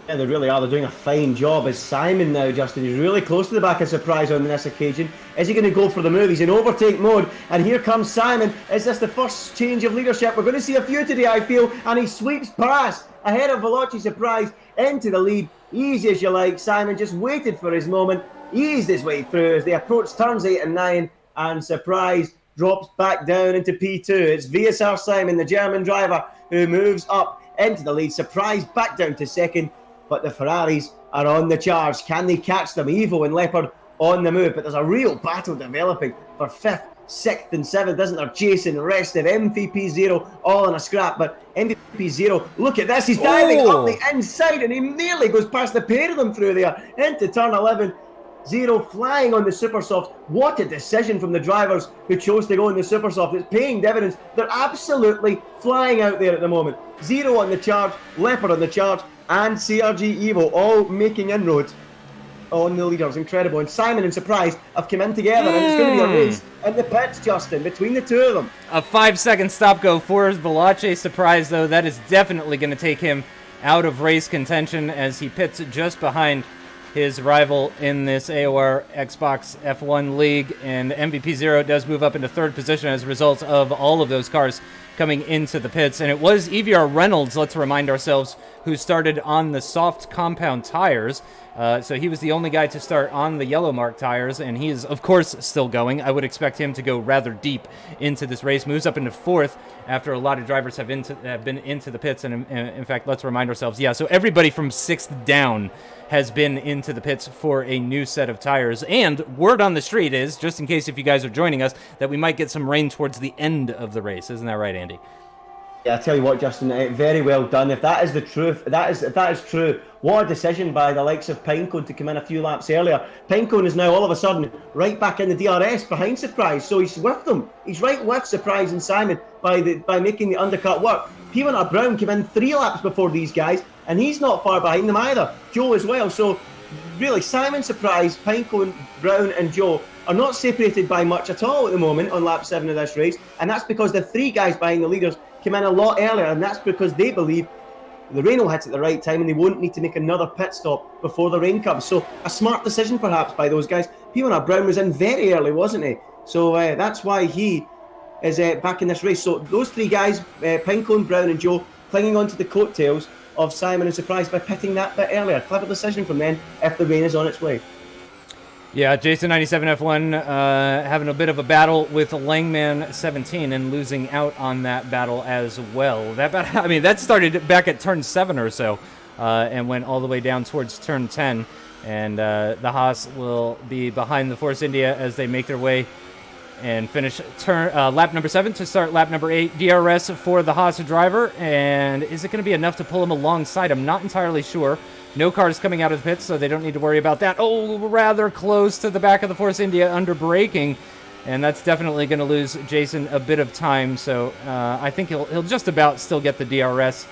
Yeah, they really are. They're doing a fine job. As Simon now, Justin, he's really close to the back of Surprise on this occasion. Is he going to go for the move? He's in overtake mode, and here comes Simon. Is this the first change of leadership? We're going to see a few today, I feel, and he sweeps past ahead of Veloci Surprise into the lead. Easy as you like. Simon just waited for his moment, eased his way through as they approach turns 8 and 9, and Surprise drops back down into P2. It's VSR Simon, the German driver, who moves up into the lead. Surprise back down to second. But the Ferraris are on the charge. Can they catch them? Evo and Leopard on the move. But there's a real battle developing for 5th, 6th and 7th, isn't there? Jason, Rested, MVP 0, all in a scrap. But MVP 0, look at this. He's diving up the inside and he nearly goes past the pair of them through there into turn 11. 0 flying on the Supersoft. What a decision from the drivers who chose to go in the Supersoft. It's paying dividends. They're absolutely flying out there at the moment. 0 on the charge, Leopard on the charge, and CRG Evo all making inroads on the leaders. Incredible. And Simon and Surprise have come in together, and it's going to be a race in the pits, Justin, between the two of them. A 5-second stop go for Veloci Surprise, though. That is definitely going to take him out of race contention as he pits just behind his rival in this AOR Xbox F1 League, and MVP 0 does move up into 3rd position as a result of all of those cars coming into the pits. And it was EVR Reynolds, let's remind ourselves, who started on the soft compound tires. So he was the only guy to start on the yellow mark tires, and he is, of course, still going. I would expect him to go rather deep into this race. Moves up into 4th after a lot of drivers have been into the pits. And in fact, let's remind ourselves, yeah, so everybody from 6th down has been into the pits for a new set of tires. And word on the street is, just in case if you guys are joining us, that we might get some rain towards the end of the race. Isn't that right, Andy? Yeah, I tell you what, Justin, very well done. If that is the truth, if that is true, what a decision by the likes of Pinecone to come in a few laps earlier. Pinecone is now all of a sudden right back in the DRS behind Surprise, so he's with them. He's right with Surprise and Simon by making the undercut work. P1R Brown came in 3 laps before these guys, and he's not far behind them either. Joe as well. So really, Simon, Surprise, Pinecone, Brown and Joe are not separated by much at all at the moment on lap 7 of this race, and that's because the 3 guys behind the leaders came in a lot earlier, and that's because they believe the rain will hit at the right time and they won't need to make another pit stop before the rain comes. So a smart decision perhaps by those guys. P1R Brown was in very early, wasn't he? So that's why he is back in this race. So those 3 guys, Pinecone, Brown and Joe, clinging onto the coattails of Simon and Surprise by pitting that bit earlier. Clever decision from them if the rain is on its way. Yeah, Jason 97F1 having a bit of a battle with Langman 17 and losing out on that battle as well. That started back at turn 7 or so and went all the way down towards turn 10. And the Haas will be behind the Force India as they make their way and finish lap number 7 to start lap number 8. DRS for the Haas driver, and is it going to be enough to pull him alongside? I'm not entirely sure. No cars coming out of the pits, so they don't need to worry about that. Oh, rather close to the back of the Force India under braking, and that's definitely going to lose Jason a bit of time. So I think he'll just about still get the DRS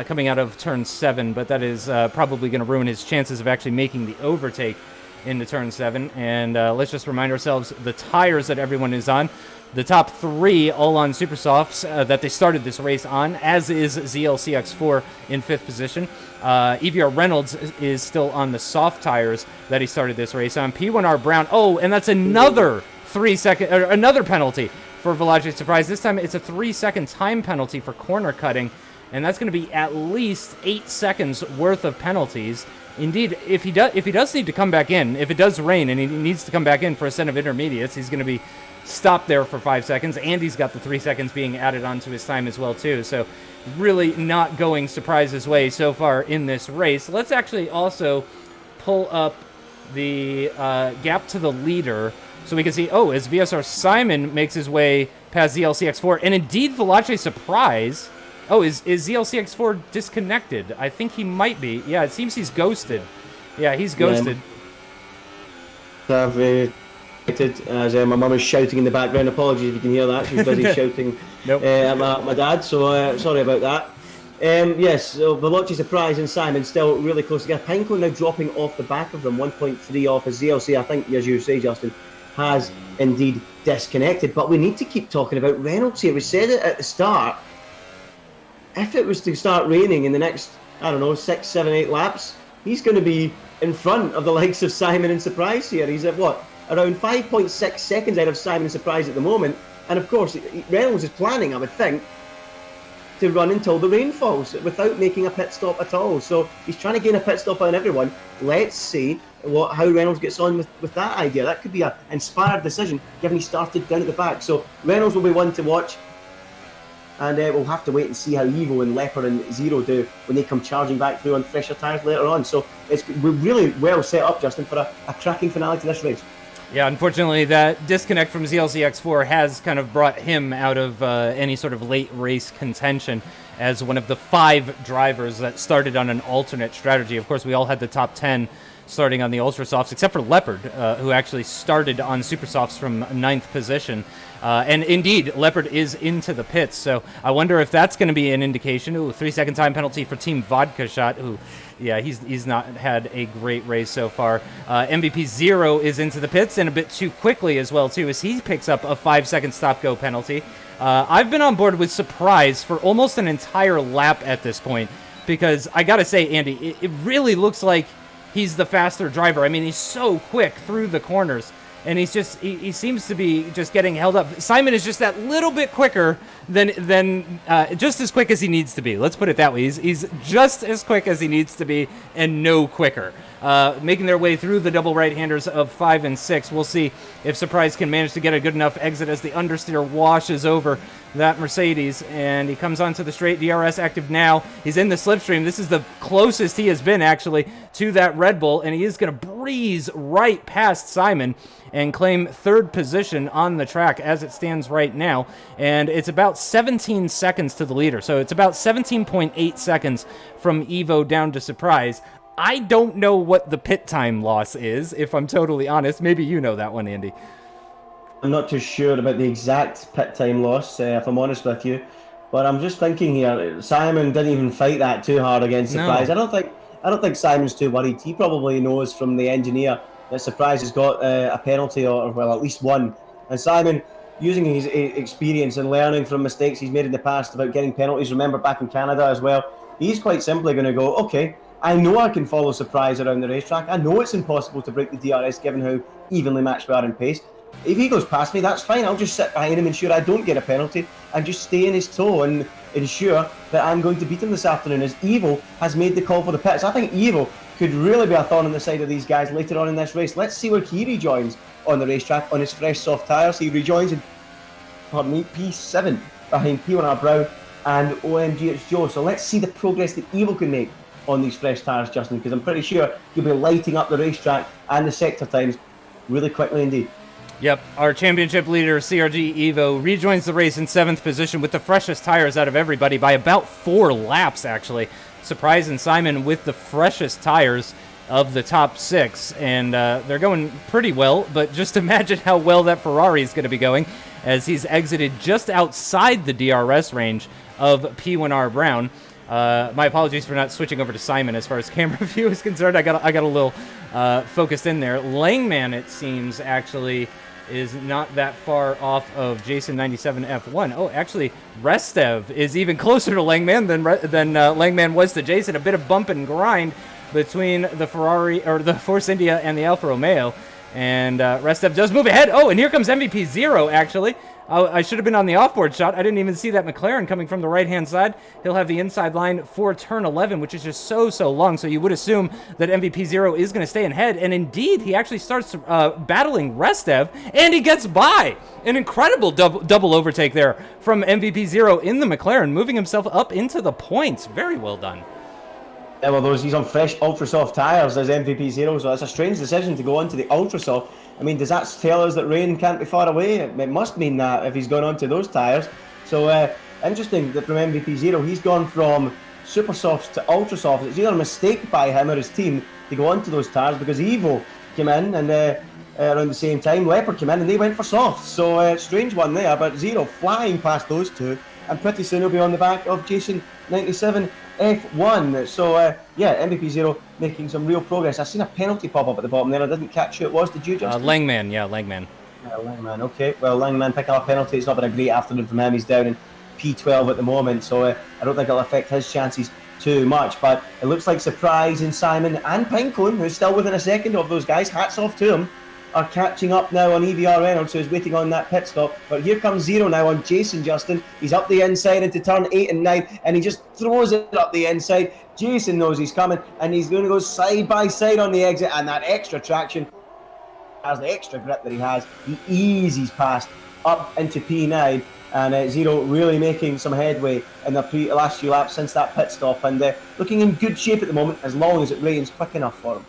coming out of turn 7, but that is probably going to ruin his chances of actually making the overtake into turn 7. And let's just remind ourselves the tires that everyone is on. The top 3 all on Supersofts that they started this race on, as is ZLCX4 in 5th position. EVR Reynolds is still on the soft tires that he started this race on. P1R Brown, and that's another 3-second, or another penalty for Veloci Surprise. This time it's a 3-second time penalty for corner cutting, and that's going to be at least 8 seconds worth of penalties. Indeed, if he does need to come back in, if it does rain and he needs to come back in for a set of intermediates, he's going to be stopped there for 5 seconds. Andy's got the 3 seconds being added onto his time as well too. So really not going Surprise's way so far in this race. Let's actually also pull up the gap to the leader so we can see, as VSR Simon makes his way past ZLCX4, and indeed Veloci Surprise. Is ZLCX4 disconnected? I think he might be. Yeah, it seems he's ghosted. Yeah, he's ghosted. As my mum is shouting in the background. Apologies if you can hear that. She's busy shouting at my dad, so sorry about that. Yes, so Veloci Surprise and Simon still really close together. Pinecone now dropping off the back of them, 1.3 off as ZLC, I think, as you say, Justin, has indeed disconnected. But we need to keep talking about Reynolds here. We said it at the start. If it was to start raining in the next, 6, 7, 8 laps, he's going to be in front of the likes of Simon and Surprise here. He's at what, around 5.6 seconds out of Simon and Surprise at the moment. And of course, Reynolds is planning, I would think, to run until the rain falls without making a pit stop at all. So he's trying to gain a pit stop on everyone. Let's see how Reynolds gets on with that idea. That could be an inspired decision, given he started down at the back. So Reynolds will be one to watch. And we'll have to wait and see how Evo and Leopard and Zero do when they come charging back through on fresher tyres later on. So we're really well set up, Justin, for a cracking finale to this race. Yeah, unfortunately, that disconnect from ZLCX4 has kind of brought him out of any sort of late race contention as one of the 5 drivers that started on an alternate strategy. Of course, we all had the top 10 starting on the Ultra Softs, except for Leopard, who actually started on Super Softs from 9th position. And indeed, Leopard is into the pits, so I wonder if that's going to be an indication. Ooh, 3-second time penalty for Team Vodka Shot. Ooh, yeah, he's not had a great race so far. MVP Zero is into the pits, and a bit too quickly as well, too, as he picks up a 5-second stop-go penalty. I've been on board with Surprise for almost an entire lap at this point, because I gotta say, Andy, it really looks like he's the faster driver. I mean, he's so quick through the corners, and he seems to be just getting held up. Simon is just that little bit quicker than just as quick as he needs to be. Let's put it that way. He's just as quick as he needs to be, and no quicker. Making their way through the double right-handers of 5 and 6. We'll see if Surprise can manage to get a good enough exit as the understeer washes over that Mercedes, and he comes onto the straight. DRS active now. He's in the slipstream. This is the closest he has been, actually, to that Red Bull, and he is going to breeze right past Simon and claim 3rd position on the track as it stands right now. And it's about 17 seconds to the leader. So it's about 17.8 seconds from Evo down to Surprise. I don't know what the pit time loss is, if I'm totally honest. Maybe you know that one, Andy. I'm not too sure about the exact pit time loss, if I'm honest with you. But I'm just thinking here, Simon didn't even fight that too hard against Surprise. No. I don't think Simon's too worried. He probably knows from the engineer that Surprise has got a penalty, or well, at least one. And Simon, using his experience and learning from mistakes he's made in the past about getting penalties, remember back in Canada as well, he's quite simply going to go, okay, I know I can follow Surprise around the racetrack. I know it's impossible to break the DRS given how evenly matched we are in pace. If he goes past me, that's fine. I'll just sit behind him, ensure I don't get a penalty, and just stay in his toe and ensure that I'm going to beat him this afternoon, as Evo has made the call for the pits. I think Evo could really be a thorn in the side of these guys later on in this race. Let's see where he rejoins on the racetrack on his fresh soft tyres. He rejoins in, P7 behind P1R Brown and OMG it's Joe. So let's see the progress that Evo can make on these fresh tyres, Justin, because I'm pretty sure he'll be lighting up the racetrack and the sector times really quickly indeed. Yep, our championship leader, CRG Evo, rejoins the race in 7th position with the freshest tires out of everybody by about 4 laps, actually. Surprise and Simon with the freshest tires of the top 6, and they're going pretty well, but just imagine how well that Ferrari is going to be going as he's exited just outside the DRS range of P1R Brown. My apologies for not switching over to Simon as far as camera view is concerned. I got a little focused in there. Langman, it seems, actually is not that far off of Jason 97 F1. Oh, actually, Restev is even closer to Langman than Langman was to Jason. A bit of bump and grind between the Ferrari, or the Force India, and the Alfa Romeo. And Restev does move ahead. Oh, and here comes MVP Zero, actually. I should have been on the offboard shot. I didn't even see that McLaren coming from the right-hand side. He'll have the inside line for turn 11, which is just so long. So you would assume that MVP Zero is going to stay ahead. And indeed, he actually starts battling Restev, and he gets by. An incredible double overtake there from MVP Zero in the McLaren, moving himself up into the points. Very well done. Yeah, well, he's on fresh ultra soft tyres as MVP Zero, so it's a strange decision to go onto the ultra soft. I mean, does that tell us that rain can't be far away? It must mean that if he's gone onto those tyres. So interesting that from MVP Zero, he's gone from super softs to ultra softs. It's either a mistake by him or his team to go onto those tyres, because Evo came in and around the same time, Leopard came in and they went for softs. So strange one there, but Zero flying past those two, and pretty soon he'll be on the back of Jason 97 F1. So yeah, MVP Zero making some real progress. I've seen a penalty pop up at the bottom there. I didn't catch who it was. Did you, Justin? Langman, yeah, Langman. Yeah, Langman, okay. Well, Langman picking up a penalty. It's not been a great afternoon from him. He's down in P12 at the moment, so I don't think it'll affect his chances too much. But it looks like Surprise and Simon and Pinecone, who's still within a second of those guys, hats off to him, are catching up now on EVR Reynolds, who's waiting on that pit stop. But here comes Zero now on Jason, Justin. He's up the inside into turn 8 and 9, and he just throws it up the inside. Jason knows he's coming, and he's going to go side by side on the exit, and that extra traction, has the extra grip that he has, he eases past up into P9, and Zero really making some headway in the last few laps since that pit stop, and looking in good shape at the moment, as long as it rains quick enough for him.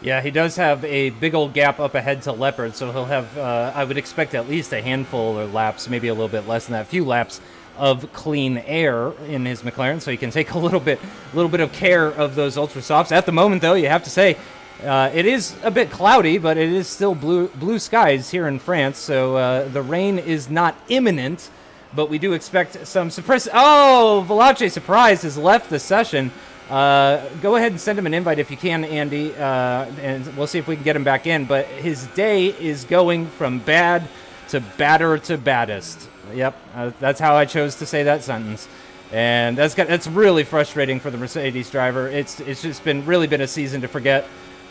Yeah, he does have a big old gap up ahead to Leopard, so he'll have, I would expect at least a handful of laps, maybe a little bit less than that, a few laps of clean air in his McLaren, so he can take a little bit of care of those ultra softs. At the moment, though, you have to say, it is a bit cloudy, but it is still blue skies here in France, so the rain is not imminent, but we do expect some surprise. Oh, Valache Surprise has left the session. Go ahead and send him an invite if you can, Andy, and we'll see if we can get him back in. But his day is going from bad to badder to baddest. Yep, that's how I chose to say that sentence. And that's really frustrating for the Mercedes driver. It's just really been a season to forget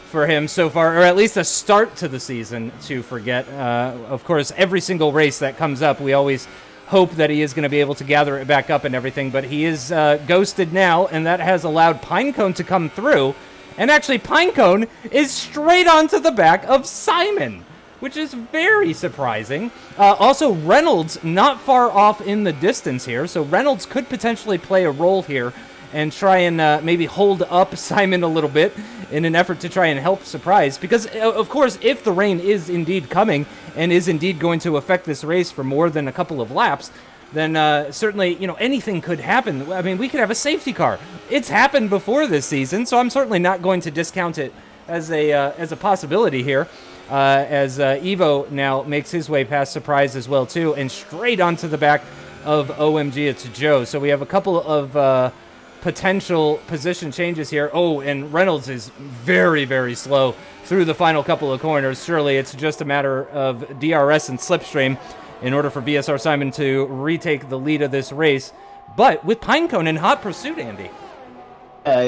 for him so far, or at least a start to the season to forget. Of course, every single race that comes up, we always hope that he is going to be able to gather it back up and everything, but he is ghosted now, and that has allowed Pinecone to come through. And actually, Pinecone is straight onto the back of Simon, which is very surprising. Also, Reynolds not far off in the distance here, so Reynolds could potentially play a role here and try and maybe hold up Simon a little bit in an effort to try and help Surprise. Because, of course, if the rain is indeed coming and is indeed going to affect this race for more than a couple of laps, then certainly, anything could happen. I mean, we could have a safety car. It's happened before this season, so I'm certainly not going to discount it as a possibility here. As Evo now makes his way past Surprise as well, too, and straight onto the back of OMG, it's Joe. So we have a couple of potential position changes here. Oh, and Reynolds is very, very slow through the final couple of corners. Surely it's just a matter of DRS and slipstream in order for VSR Simon to retake the lead of this race. But with Pinecone in hot pursuit, Andy.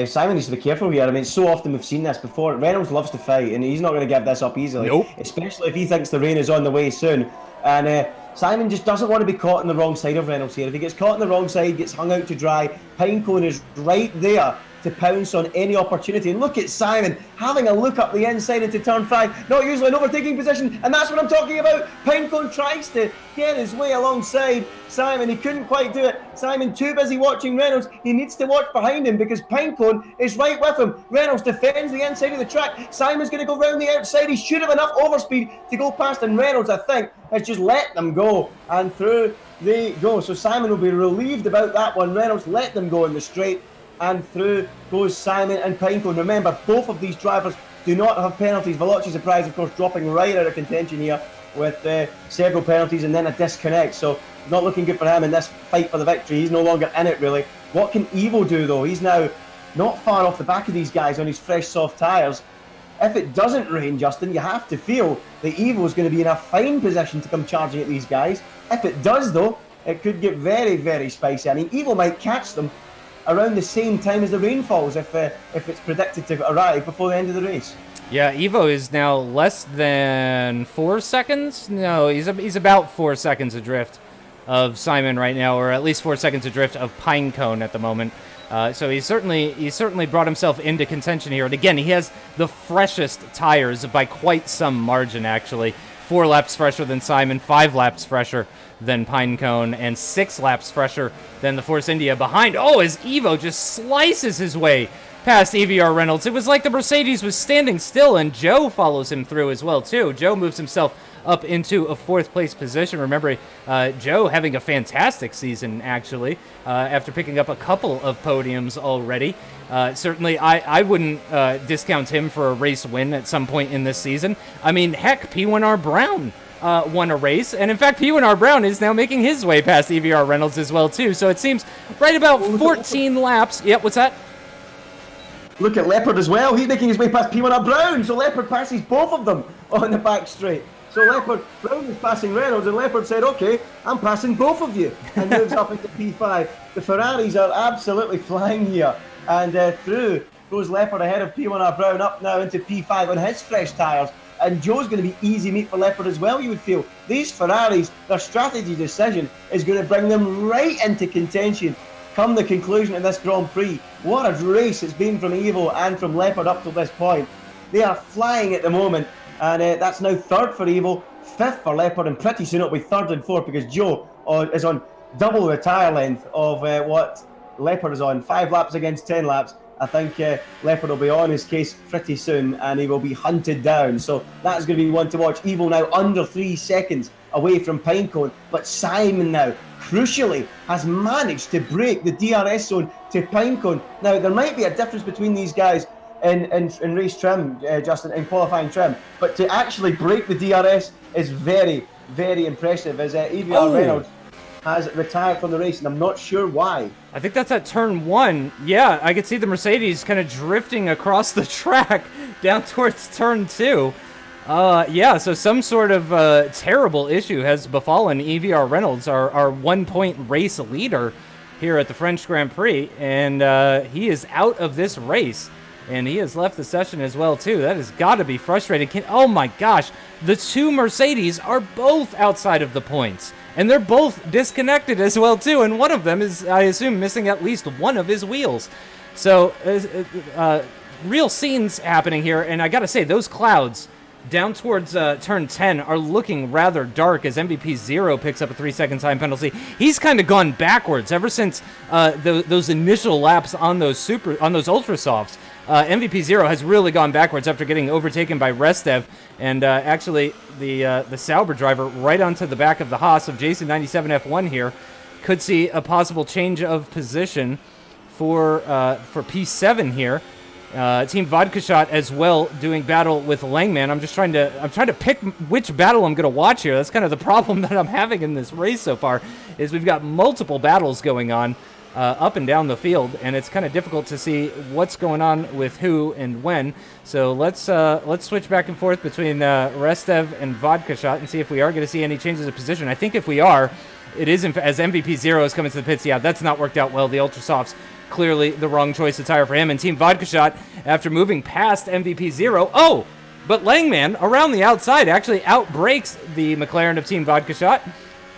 Simon needs to be careful here. I mean, so often we've seen this before. Reynolds loves to fight, and he's not going to give this up easily. Nope. Especially if he thinks the rain is on the way soon. And Simon just doesn't want to be caught on the wrong side of Reynolds here. If he gets caught on the wrong side, gets hung out to dry, Pinecone is right there to pounce on any opportunity. And look at Simon having a look up the inside into turn 5, not usually an overtaking position, and that's what I'm talking about. Pinecone tries to get his way alongside Simon. He couldn't quite do it. Simon too busy watching Reynolds. He needs to watch behind him because Pinecone is right with him. Reynolds defends the inside of the track. Simon's going to go round the outside. He should have enough overspeed to go past, and Reynolds, I think, has just let them go, and through they go. So Simon will be relieved about that one. Reynolds let them go in the straight, and through goes Simon and Pinecone. Remember, both of these drivers do not have penalties. Valache Surprise, of course, dropping right out of contention here with several penalties and then a disconnect. So not looking good for him in this fight for the victory. He's no longer in it, really. What can Evo do, though? He's now not far off the back of these guys on his fresh, soft tyres. If it doesn't rain, Justin, you have to feel that Evo's going to be in a fine position to come charging at these guys. If it does, though, it could get very, very spicy. I mean, Evo might catch them around the same time as the rain falls if it's predicted to arrive before the end of the race. Yeah, Evo is now less than 4 seconds. No, he's about 4 seconds adrift of Simon right now, or at least 4 seconds adrift of Pinecone at the moment. So he's certainly brought himself into contention here. And again, he has the freshest tires by quite some margin, actually. 4 laps fresher than Simon, 5 laps fresher than Pinecone, and 6 laps fresher than the Force India behind. Oh, as Evo just slices his way past EVR Reynolds. It was like the Mercedes was standing still, and Joe follows him through as well, too. Joe moves himself up into a 4th place position. Remember, Joe having a fantastic season, actually, after picking up a couple of podiums already. Certainly, I wouldn't discount him for a race win at some point in this season. I mean, heck, P1R Brown won a race, and in fact, P1R Brown is now making his way past EVR Reynolds as well, too. So it seems right about 14 laps. Yep, what's that? Look at Leopard as well. He's making his way past P1R Brown, so Leopard passes both of them on the back straight. So Leopard, Brown is passing Reynolds, and Leopard said, okay, I'm passing both of you, and moves up into P5. The Ferraris are absolutely flying here and through goes Leopard ahead of P1R Brown, up now into P5 on his fresh tyres. And Joe's going to be easy meat for Leopard as well, you would feel. These Ferraris, their strategy decision is going to bring them right into contention come the conclusion of this Grand Prix. What a race it's been from Evo and from Leopard up to this point. They are flying at the moment, and that's now third for Evo, fifth for Leopard, and pretty soon it'll be third and fourth because Joe is on double the tyre length of what Leopard is on. 5 laps against 10 laps. I think Leopard will be on his case pretty soon and he will be hunted down. So that's going to be one to watch. Evo now under 3 seconds away from Pinecone. But Simon now, crucially, has managed to break the DRS zone to Pinecone. Now, there might be a difference between these guys in race trim, Justin, in qualifying trim. But to actually break the DRS is very, very impressive as AVR Reynolds has retired from the race, and I'm not sure why. I think that's at turn 1. Yeah, I could see the Mercedes kind of drifting across the track down towards turn 2. Yeah, so some sort of terrible issue has befallen EVR Reynolds, our 1-point race leader here at the French Grand Prix, and he is out of this race. And he has left the session as well, too. That has got to be frustrating. Oh, my gosh. The 2 Mercedes are both outside of the points. And they're both disconnected as well, too. And one of them is, I assume, missing at least one of his wheels. So, real scenes happening here. And I got to say, those clouds down towards turn 10 are looking rather dark as MVP 0 picks up a 3-second time penalty. He's kind of gone backwards ever since those initial laps on those Ultra Softs. MVP 0 has really gone backwards after getting overtaken by Restev, and actually the Sauber driver right onto the back of the Haas of Jason 97 F1 here could see a possible change of position for P7 here. Team Vodka Shot as well doing battle with Langman. I'm trying to pick which battle I'm going to watch here. That's kind of the problem that I'm having in this race so far, is we've got multiple battles going on up and down the field, and it's kind of difficult to see what's going on with who and when. So let's switch back and forth between Restev and Vodka Shot and see if we are going to see any changes of position. I think if we are, it is as MVP 0 is coming to the pits. Yeah, that's not worked out well. The Ultra Softs, clearly the wrong choice of tire for him. And Team Vodka Shot, after moving past MVP 0, but Langman around the outside actually outbrakes the McLaren of Team Vodka Shot,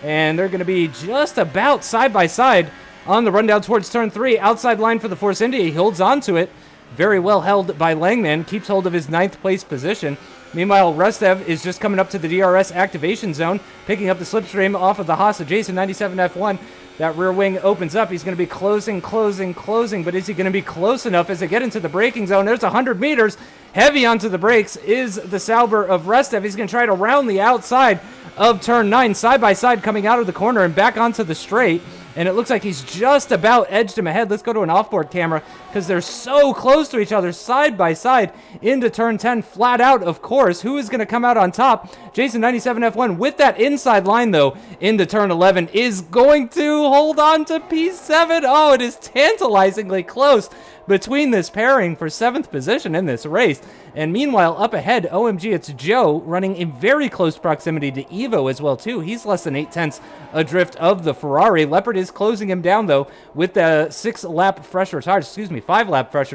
and they're going to be just about side by side on the run down towards turn 3. Outside line for the Force India. He holds on to it. Very well held by Langman. Keeps hold of his 9th place position. Meanwhile, Restev is just coming up to the DRS activation zone, picking up the slipstream off of the Haas of Jason 97 F1. That rear wing opens up. He's going to be closing, but is he going to be close enough as they get into the braking zone? There's 100 meters. Heavy onto the brakes is the Sauber of Restev. He's going to try to round the outside of turn 9, side by side coming out of the corner and back onto the straight. And it looks like he's just about edged him ahead. Let's go to an offboard camera because they're so close to each other, side by side, into turn 10, flat out, of course. Who is going to come out on top? Jason 97 F1 with that inside line, though, into turn 11 is going to hold on to P7. Oh, it is tantalizingly close between this pairing for 7th position in this race. And meanwhile, up ahead, OMG, it's Joe running in very close proximity to Evo as well, too. He's less than 8/10 adrift of the Ferrari. Leopard is closing him down, though, with the 5-lap fresher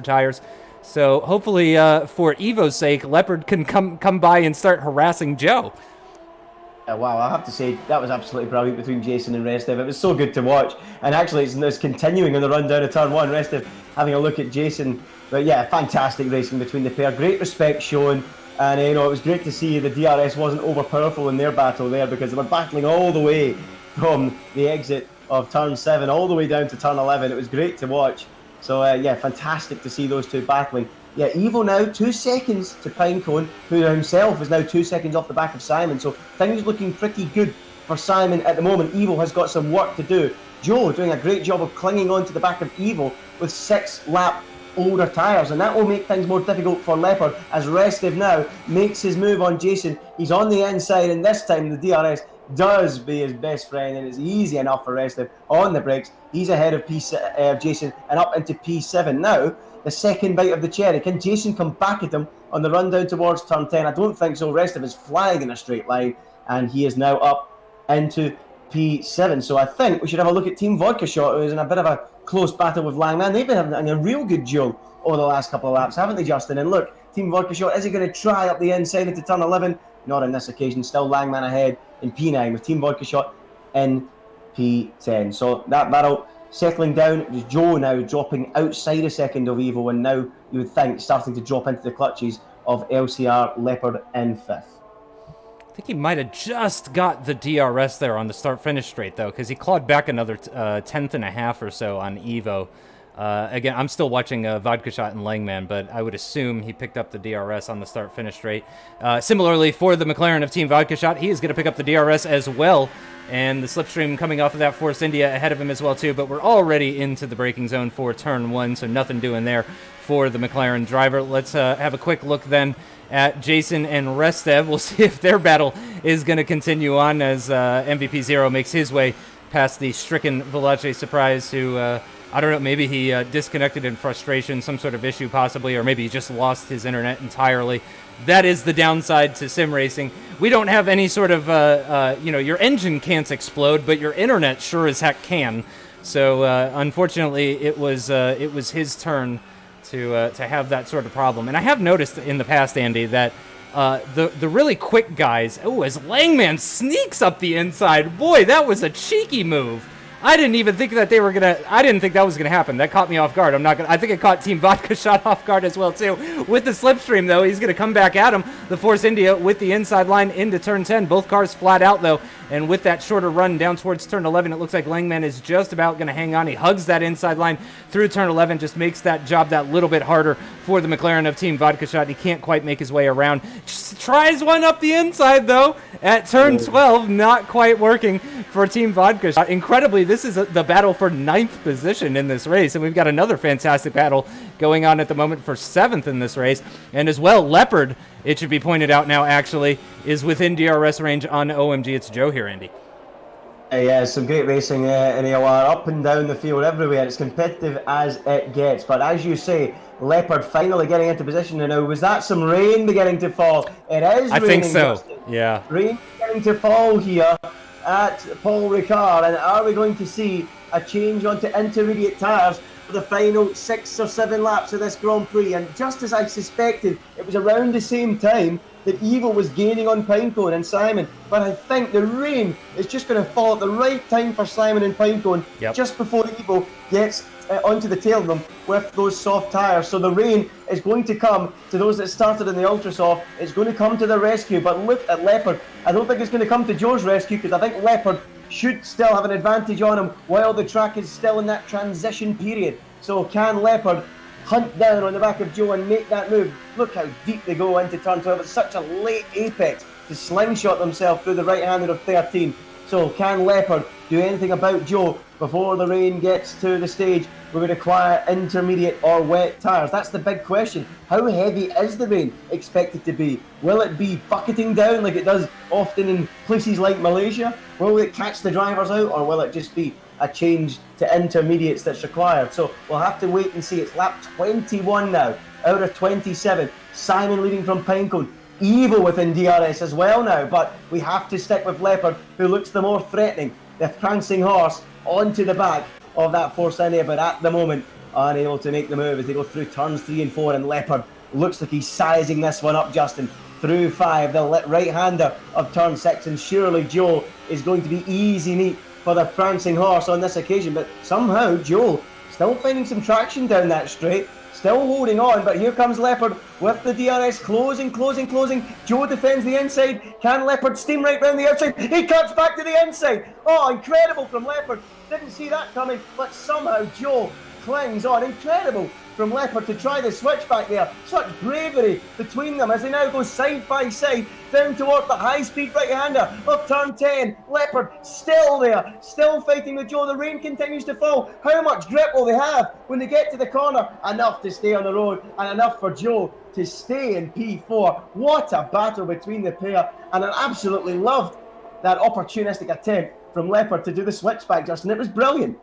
tires. So hopefully, for Evo's sake, Leopard can come by and start harassing Joe. Wow, I have to say, that was absolutely brilliant between Jason and Restev. It was so good to watch. And actually, it's continuing on the run down of turn 1. Restev having a look at Jason. But yeah, fantastic racing between the pair. Great respect shown. And, it was great to see the DRS wasn't over-powerful in their battle there because they were battling all the way from the exit of turn 7 all the way down to turn 11. It was great to watch. So, yeah, fantastic to see those two battling. Yeah, Evo now 2 seconds to Pinecone, who himself is now 2 seconds off the back of Simon. So things looking pretty good for Simon at the moment. Evo has got some work to do. Joe doing a great job of clinging on to the back of Evo with 6-lap older tyres, and that will make things more difficult for Leopard as Restev now makes his move on Jason. He's on the inside, and this time the DRS does be his best friend, and it's easy enough for Restev on the brakes. He's ahead of Jason and up into P7 now. The second bite of the cherry. Can Jason come back at him on the run down towards turn 10? I don't think so. Restev is flying in a straight line, and he is now up into P7. So I think we should have a look at Team Vodka Shot, who's in a bit of a close battle with Langman. They've been having a real good duel over the last couple of laps, haven't they, Justin? And look, Team Vodka Shot, is he going to try up the inside into turn 11? Not on this occasion. Still Langman ahead in P9 with Team Vodka Shot in P10. So that battle settling down. It was Joe now dropping outside a second of Evo, and now you would think starting to drop into the clutches of LCR Leopard in 5th. I think he might have just got the DRS there on the start-finish straight, though, because he clawed back another 10th and a half or so on Evo. Again, I'm still watching Vodka Shot and Langman, but I would assume he picked up the DRS on the start-finish straight. Similarly, for the McLaren of Team Vodka Shot, he is going to pick up the DRS as well, and the slipstream coming off of that Force India ahead of him as well, too, but we're already into the braking zone for turn 1, so nothing doing there for the McLaren driver. Let's have a quick look then at Jason and Restev. We'll see if their battle is going to continue on as MVP Zero makes his way past the stricken Veloce Surprise, who, I don't know, maybe he disconnected in frustration, some sort of issue possibly, or maybe he just lost his internet entirely. That is the downside to sim racing. We don't have any sort of, your engine can't explode, but your internet sure as heck can. So, unfortunately, it was his turn to have that sort of problem. And I have noticed in the past, Andy, that the really quick guys, as Langman sneaks up the inside, boy, that was a cheeky move. I didn't even think that I didn't think that was gonna happen. That caught me off guard. I think it caught Team Vodka Shot off guard as well, too. With the slipstream, though, he's gonna come back at him. The Force India with the inside line into turn 10. Both cars flat out, though. And with that shorter run down towards turn 11, it looks like Langman is just about gonna hang on. He hugs that inside line through turn 11, just makes that job that little bit harder for the McLaren of Team Vodka Shot. He can't quite make his way around. Just tries one up the inside, though, at turn 12. Not quite working for Team Vodka Shot. Incredibly, this is the battle for 9th position in this race, and we've got another fantastic battle going on at the moment for 7th in this race. And as well, Leopard, it should be pointed out now, actually, is within DRS range on OMG. It's Joe here, Andy. Yeah, some great racing in AOR, up and down the field, everywhere. It's competitive as it gets. But as you say, Leopard finally getting into position. And now, was that some rain beginning to fall? It is raining. I think so, Justin. Yeah. Rain beginning to fall here at Paul Ricard. And are we going to see a change onto intermediate tyres for the final 6 or 7 laps of this Grand Prix? And just as I suspected, it was around the same time that Evo was gaining on Pinecone and Simon, but I think the rain is just going to fall at the right time for Simon and Pinecone, just before Evo gets onto the tail of them with those soft tyres. So the rain is going to come to those that started in the Ultra Soft. It's going to come to the rescue, but look at Leopard. I don't think it's going to come to Joe's rescue, because I think Leopard should still have an advantage on him while the track is still in that transition period. So can Leopard hunt down on the back of Joe and make that move? Look how deep they go into turn 12. It's such a late apex to slingshot themselves through the right-hander of 13. So can Leopard do anything about Joe before the rain gets to the stage where we require intermediate or wet tyres? That's the big question. How heavy is the rain expected to be? Will it be bucketing down like it does often in places like Malaysia? Will it catch the drivers out, or will it just be a change to intermediates that's required? So we'll have to wait and see. It's lap 21 now out of 27. Simon leading from Pinecone. Evo within DRS as well now, but we have to stick with Leopard, who looks the more threatening. The prancing horse onto the back of that Force India, but at the moment unable to make the move as they go through turns 3 and 4, and Leopard looks like he's sizing this one up, Justin. Through 5, the right-hander of turn 6, and surely Joe is going to be easy meat for the prancing horse on this occasion, but somehow Joe still finding some traction down that straight, still holding on, but here comes Leopard with the DRS closing. Joe defends the inside. Can Leopard steam right round the outside? He cuts back to the inside. Oh, incredible from Leopard. Didn't see that coming, but somehow Joe clings on. Incredible from Leopard to try the switchback there. Such bravery between them as they now go side by side down toward the high-speed right-hander of turn 10. Leopard still there, still fighting with Joe. The rain continues to fall. How much grip will they have when they get to the corner? Enough to stay on the road, and enough for Joe to stay in P4. What a battle between the pair, and I absolutely loved that opportunistic attempt from Leopard to do the switchback, Justin. It was brilliant.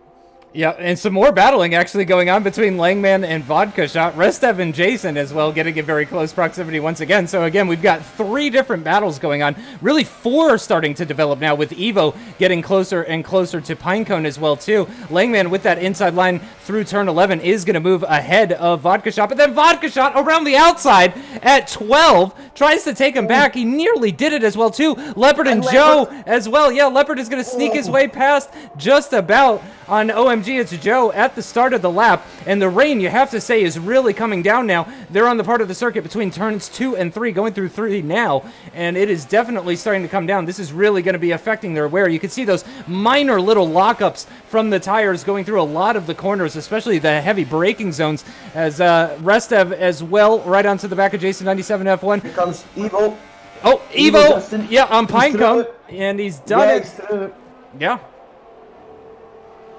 Yeah, and some more battling actually going on between Langman and Vodka Shot. Restev and Jason as well getting in very close proximity once again. So again, we've got 3 different battles going on. Really 4 starting to develop now, with Evo getting closer and closer to Pinecone as well too. Langman with that inside line through turn 11 is going to move ahead of Vodka Shot, but then Vodka Shot around the outside at 12 tries to take him back. He nearly did it as well too. Leopard and Joe as well. Yeah, Leopard is going to sneak his way past just about. On OMG, it's Joe at the start of the lap, and the rain, you have to say, is really coming down now. They're on the part of the circuit between turns 2 and 3, going through 3 now, and it is definitely starting to come down. This is really going to be affecting their wear. You can see those minor little lockups from the tires going through a lot of the corners, especially the heavy braking zones, as Restev as well, right onto the back of Jason 97 F1. Here comes Evo. Oh, Evo! Yeah, on Pinecone, and he's done it. Yeah.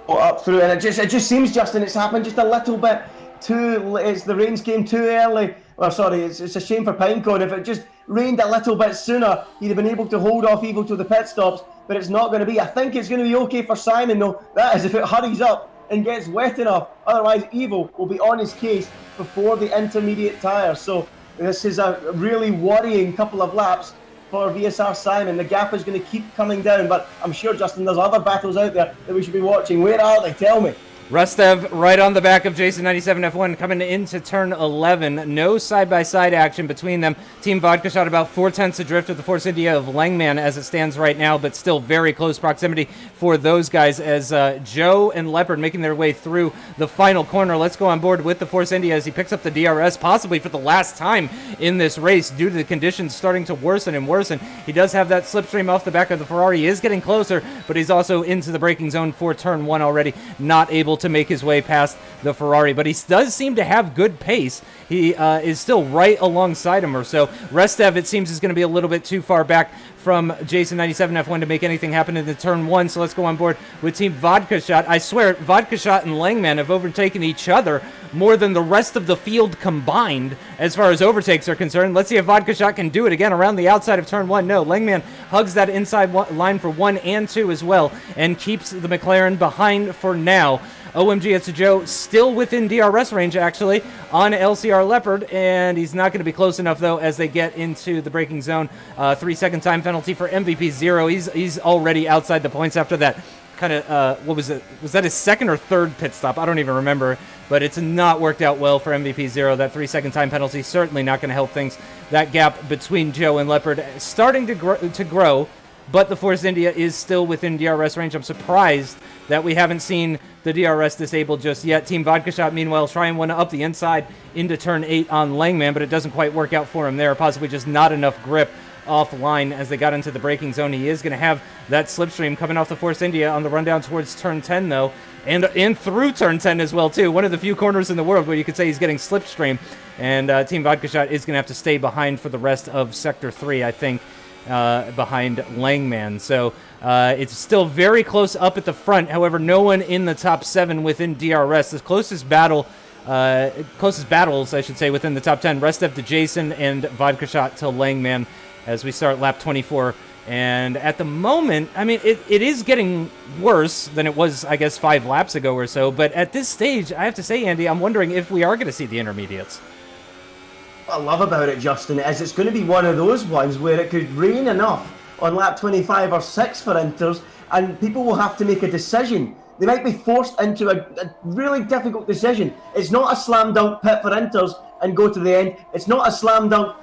Up through, and it just seems, Justin, it's happened just a little bit too. It's the rains came too early. Well, sorry, it's a shame for Pinecone. If it just rained a little bit sooner, he'd have been able to hold off Evo to the pit stops. But it's not going to be. I think it's going to be okay for Simon, though. That is, if it hurries up and gets wet enough. Otherwise, Evo will be on his case before the intermediate tyre. So this is a really worrying couple of laps for VSR Simon. The gap is going to keep coming down, but I'm sure, Justin, there's other battles out there that we should be watching. Where are they? Tell me. Restev right on the back of Jason 97 F1 coming into turn 11. No side-by-side action between them. Team Vodka Shot about 4/10 adrift of the Force India of Langman as it stands right now, but still very close proximity for those guys as Joe and Leopard making their way through the final corner. Let's go on board with the Force India as he picks up the DRS, possibly for the last time in this race due to the conditions starting to worsen and worsen. He does have that slipstream off the back of the Ferrari. He is getting closer, but he's also into the braking zone for turn 1 already, not able to make his way past the Ferrari, but he does seem to have good pace. He is still right alongside him or so. Restev, it seems, is going to be a little bit too far back from Jason 97 F1 to make anything happen in the turn 1, so let's go on board with Team Vodka Shot. I swear, Vodka Shot and Langman have overtaken each other more than the rest of the field combined as far as overtakes are concerned. Let's see if Vodka Shot can do it again around the outside of turn 1. No, Langman hugs that inside line for 1 and 2 as well and keeps the McLaren behind for now. OMG, it's a Joe still within DRS range, actually, on LCR Leopard, and he's not going to be close enough, though, as they get into the braking zone. 3-second time penalty for MVP 0. He's already outside the points after that kind of, what was it? Was that his second or third pit stop? I don't even remember, but it's not worked out well for MVP 0. That 3-second time penalty certainly not going to help things. That gap between Joe and Leopard starting to grow, but the Force India is still within DRS range. I'm surprised that we haven't seen the DRS disabled just yet. Team Vodka Shot, meanwhile, trying one up the inside into turn 8 on Langman, but it doesn't quite work out for him there. Possibly just not enough grip offline as they got into the braking zone. He is going to have that slipstream coming off the Force India on the rundown towards turn 10, though, and through turn 10 as well, too. One of the few corners in the world where you could say he's getting slipstream, and Team Vodka Shot is going to have to stay behind for the rest of Sector 3, I think, behind Langman. So it's still very close up at the front. However, no one in the top 7 within DRS. The closest battles, I should say, within the top 10. Restev to Jason and Vodka Shot to Langman as we start lap 24. And at the moment, I mean, it is getting worse than it was, I guess, 5 laps ago or so. But at this stage, I have to say, Andy, I'm wondering if we are going to see the intermediates. What I love about it, Justin, is it's going to be one of those ones where it could rain enough on lap 25 or 6 for Inters, and people will have to make a decision. They might be forced into a really difficult decision. It's not a slam dunk pit for Inters and go to the end. It's not a slam dunk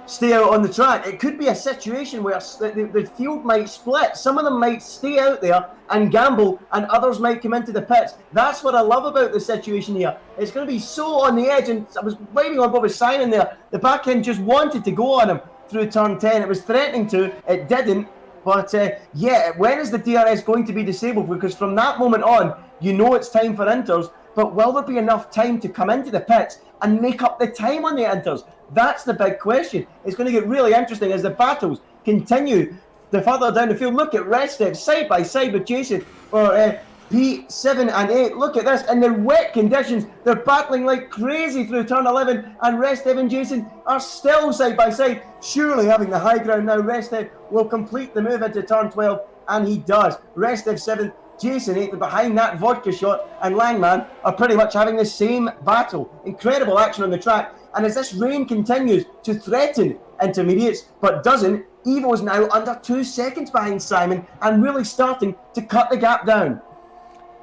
stay out on the track. It could be a situation where the field might split. Some of them might stay out there and gamble, and others might come into the pits. That's what I love about the situation here. It's going to be so on the edge, and I was waiting on Bobby Simon there. The back end just wanted to go on him through turn 10. It was threatening to, it didn't. But yeah, when is the DRS going to be disabled? Because from that moment on, you know it's time for Inters, but will there be enough time to come into the pits and make up the time on the Inters? That's the big question. It's going to get really interesting as the battles continue the further down the field. Look at Restev side by side with Jason for P7 and 8. Look at this. In their wet conditions, they're battling like crazy through turn 11, and Restev and Jason are still side by side. Surely having the high ground now, Restev will complete the move into turn 12, and he does. Restev 7th, Jason 8th behind that vodka shot, and Langman are pretty much having the same battle. Incredible action on the track. And as this rain continues to threaten intermediates, but doesn't, Evo is now under 2 seconds behind Simon and really starting to cut the gap down.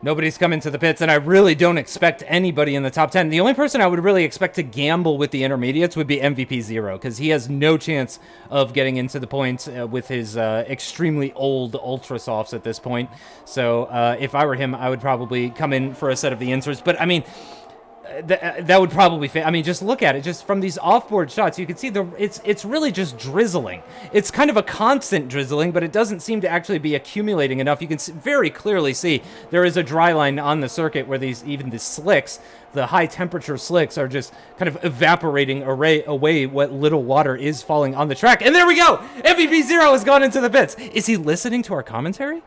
Nobody's coming to the pits, and I really don't expect anybody in the top 10. The only person I would really expect to gamble with the intermediates would be MVP Zero, because he has no chance of getting into the points with his extremely old Ultra Softs at this point. So if I were him, I would probably come in for a set of the inters. But I mean, that would probably fit. I mean, just look at it. Just from these off-board shots, you can see it's really just drizzling. It's kind of a constant drizzling, but it doesn't seem to actually be accumulating enough. You can very clearly see there is a dry line on the circuit where even the slicks, the high-temperature slicks, are just kind of evaporating away what little water is falling on the track. And there we go! MVP Zero has gone into the pits. Is he listening to our commentary?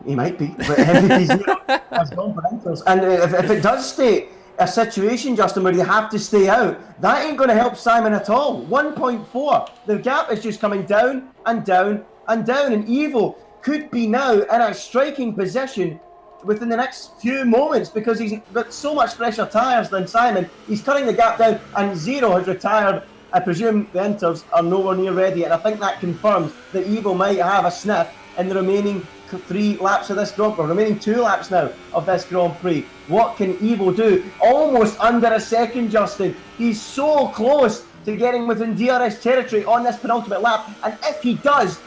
He might be, but MVP has gone for inters. And if it does stay a situation, Justin, where you have to stay out, that ain't going to help Simon at all. 1.4. The gap is just coming down and down and down, and Evo could be now in a striking position within the next few moments because he's got so much fresher tyres than Simon. He's cutting the gap down, and Zero has retired. I presume the inters are nowhere near ready, and I think that confirms that Evo might have a sniff in the remaining 3 laps of this Grand Prix, remaining 2 laps now of this Grand Prix. What can Evo do? Almost under a second, Justin. He's so close to getting within DRS territory on this penultimate lap, and if he does,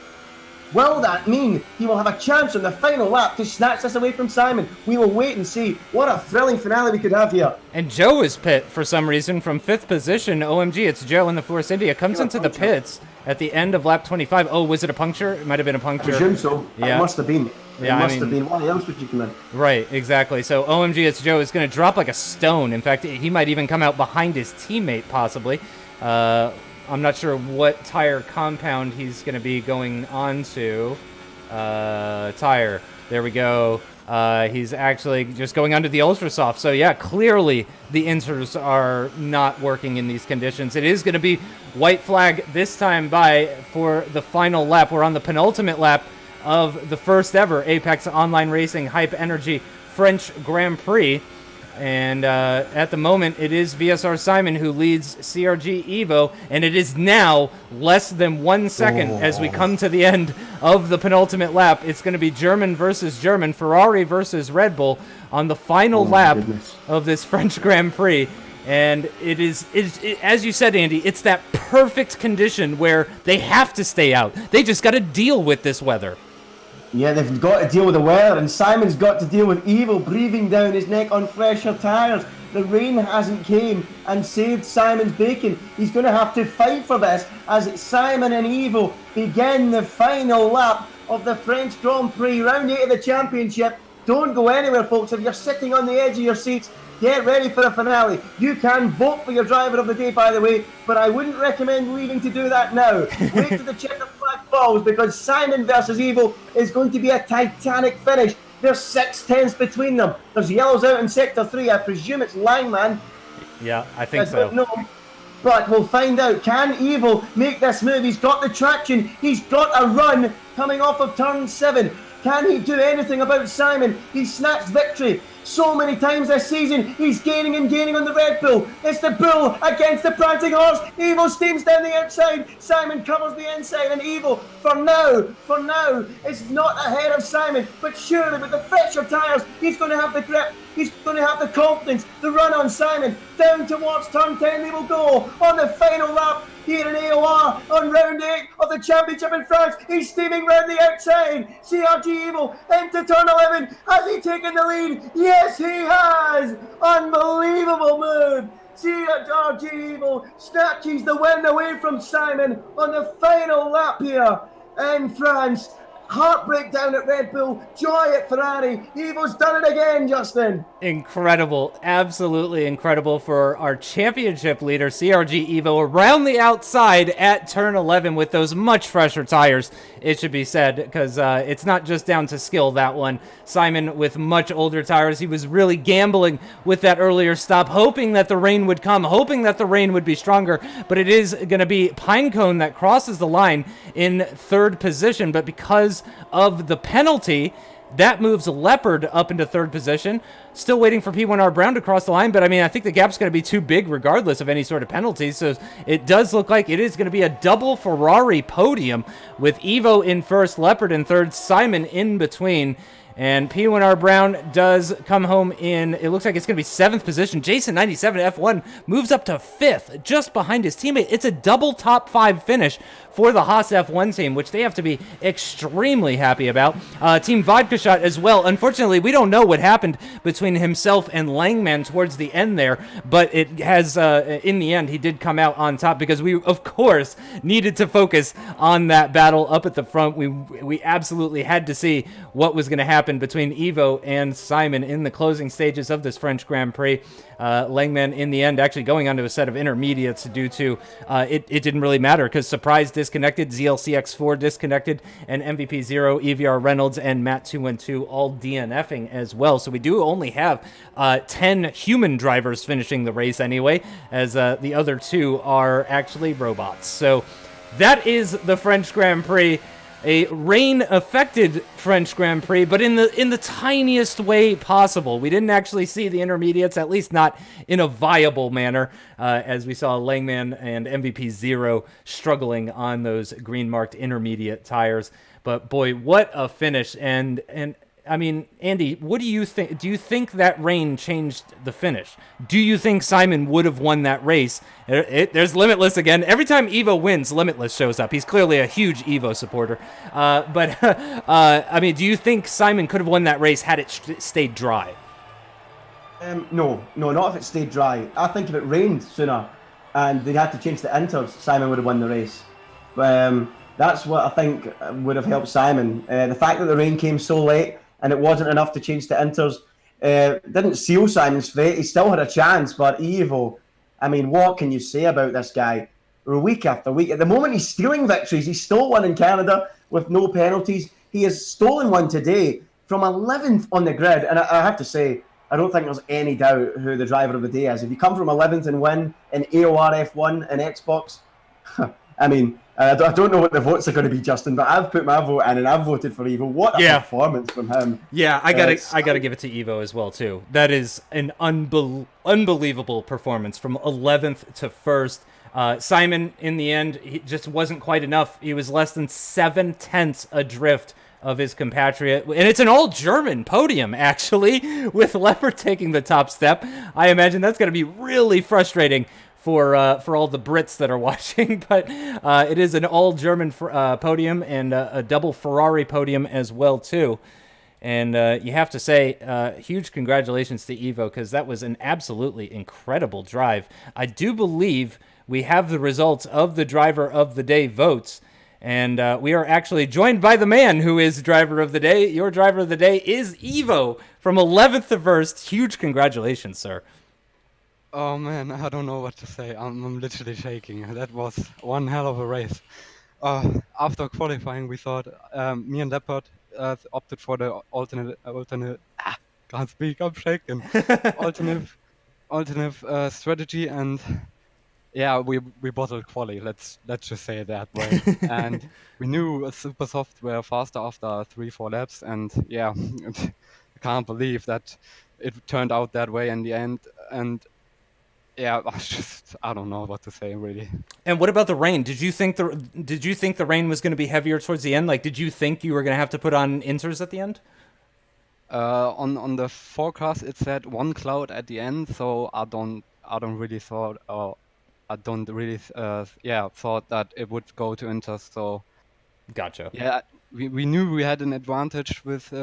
will that mean he will have a chance on the final lap to snatch this away from Simon? We will wait and see. What a thrilling finale we could have here. And Joe is pit for some reason from 5th position. OMG, it's Joe in the Force India. Comes into the pits at the end of lap 25. Oh, was it a puncture? It might have been a puncture. I presume so. Yeah. It must have been. It Yeah, must have been. Why else would you come in? Right, exactly. So OMG, it's Joe is going to drop like a stone. In fact, he might even come out behind his teammate, possibly. I'm not sure what tire compound he's going to be going on to. Tire. There we go. He's actually just going under the Ultra Soft. So yeah, clearly the inters are not working in these conditions. It is going to be white flag this time for the final lap. We're on the penultimate lap of the first ever Apex Online Racing Hype Energy French Grand Prix. And at the moment, it is VSR Simon who leads CRG Evo, and it is now less than 1 second as we come to the end of the penultimate lap. It's going to be German versus German, Ferrari versus Red Bull on the final lap of this French Grand Prix. And it is, as you said, Andy, it's that perfect condition where they have to stay out. They just got to deal with this weather. Yeah, they've got to deal with the weather, and Simon's got to deal with Evo breathing down his neck on fresher tyres. The rain hasn't came and saved Simon's bacon. He's going to have to fight for this as Simon and Evo begin the final lap of the French Grand Prix, round 8 of the championship. Don't go anywhere, folks. If you're sitting on the edge of your seats, get ready for the finale. You can vote for your driver of the day, by the way, but I wouldn't recommend leaving to do that now. Wait till the checkered flag falls, because Simon versus Evo is going to be a titanic finish. There's 6 tenths between them. There's yellows out in Sector 3. I presume it's Langman. Yeah, I think so. No, but we'll find out. Can Evo make this move? He's got the traction. He's got a run coming off of turn 7. Can he do anything about Simon? He snatched victory so many times this season. He's gaining and gaining on the Red Bull. It's the bull against the prancing horse. Evo steams down the outside. Simon covers the inside, and Evo, for now, is not ahead of Simon. But surely with the fresher tyres, he's going to have the grip. He's going to have the confidence. The run on Simon. Down towards turn 10 they will go on the final lap here in AOR on round 8 of the championship in France. He's steaming round the outside. CRG Evo into turn 11. Has he taken the lead? Yes, he has. Unbelievable move. CRG Evo snatches the win away from Simon on the final lap here in France. Heartbreak down at Red Bull, joy at Ferrari. Evo's done it again, Justin. Incredible, absolutely incredible for our championship leader, CRG Evo, around the outside at turn 11 with those much fresher tires, it should be said, because it's not just down to skill, that one. Simon with much older tires, he was really gambling with that earlier stop, hoping that the rain would come, hoping that the rain would be stronger, but it is going to be Pinecone that crosses the line in 3rd position, but because of the penalty, That moves Leopard up into 3rd position. Still waiting for P1R Brown to cross the line, but I mean, I think the gap's going to be too big regardless of any sort of penalties. So it does look like it is going to be a double Ferrari podium with Evo in 1st, Leopard in 3rd, Simon in between. And P1R Brown does come home in, it looks like it's going to be 7th position. Jason97 F1 moves up to 5th, just behind his teammate. It's a double top 5 finish for the Haas F1 team, which they have to be extremely happy about. Team Vodka Shot as well. Unfortunately, we don't know what happened between himself and Langman towards the end there, but it has, in the end, he did come out on top because we, of course, needed to focus on that battle up at the front. We absolutely had to see what was going to happen between Evo and Simon in the closing stages of this French Grand Prix. Langman, in the end, actually going onto a set of intermediates due to it didn't really matter because Surprise disconnected, ZLCX4 disconnected, and MVP 0, EVR Reynolds, and Matt212 all DNFing as well. So we do only have 10 human drivers finishing the race anyway, as the other 2 are actually robots. So that is the French Grand Prix. A rain-affected French Grand Prix, but in the tiniest way possible. We didn't actually see the intermediates, at least not in a viable manner, as we saw Langman and MVP 0 struggling on those green-marked intermediate tires. But boy, what a finish! And I mean, Andy, what do you think? Do you think that rain changed the finish? Do you think Simon would have won that race? There's Limitless again. Every time Evo wins, Limitless shows up. He's clearly a huge Evo supporter. I mean, do you think Simon could have won that race had it stayed dry? No, not if it stayed dry. I think if it rained sooner and they had to change the inters, Simon would have won the race. That's what I think would have helped Simon. The fact that the rain came so late and it wasn't enough to change the inters didn't seal Simon's fate. He still had a chance, but Evo, I mean, what can you say about this guy? Week after week. At the moment, he's stealing victories. He stole one in Canada with no penalties. He has stolen one today from 11th on the grid. And I have to say, I don't think there's any doubt who the driver of the day is. If you come from 11th and win in AOR F1 and Xbox, I mean, I don't know what the votes are going to be, Justin, but I've put my vote in and I've voted for Evo. What a performance from him! Yeah, I gotta give it to Evo as well too. That is an unbelievable performance from 11th to 1st. Simon, in the end, he just wasn't quite enough. He was less than 7/10 adrift of his compatriot, and it's an all-German podium actually, with Leopard taking the top step. I imagine that's going to be really frustrating for all the Brits that are watching, but it is an all-German podium and a double Ferrari podium as well too. And you have to say, huge congratulations to Evo, because that was an absolutely incredible drive. I do believe we have the results of the Driver of the Day votes, and we are actually joined by the man who is Driver of the Day. Your Driver of the Day is Evo from 11th to 1st. Huge congratulations, sir. Oh man, I don't know what to say. I'm literally shaking. That was one hell of a race. After qualifying, we thought me and Leopard opted for the alternate. Can't speak. I'm shaking. alternative strategy, and yeah, we bottled quali. Let's just say it that way. And we knew Super Soft were faster after 3-4 laps, and yeah, I can't believe that it turned out that way in the end. And yeah, I don't know what to say really. And what about the rain? Did you think the rain was going to be heavier towards the end? Like, did you think you were going to have to put on inters at the end? On the forecast it said one cloud at the end, so I don't really thought thought that it would go to inters. So gotcha. Yeah, we knew we had an advantage with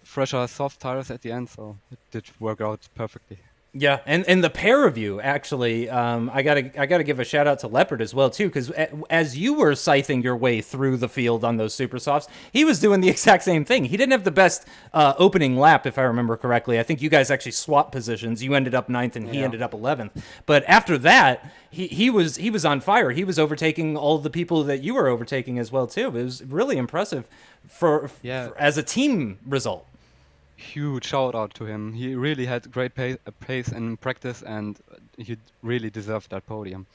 fresher soft tires at the end, so it did work out perfectly. Yeah, and the pair of you actually, I gotta give a shout out to Leopard as well too, because as you were scything your way through the field on those super softs, he was doing the exact same thing. He didn't have the best opening lap, if I remember correctly. I think you guys actually swapped positions. You ended up 9th and he ended up 11th. But after that, he was on fire. He was overtaking all the people that you were overtaking as well too. It was really impressive for as a team result. Huge shout out to him. He really had great pace in practice, and he really deserved that podium.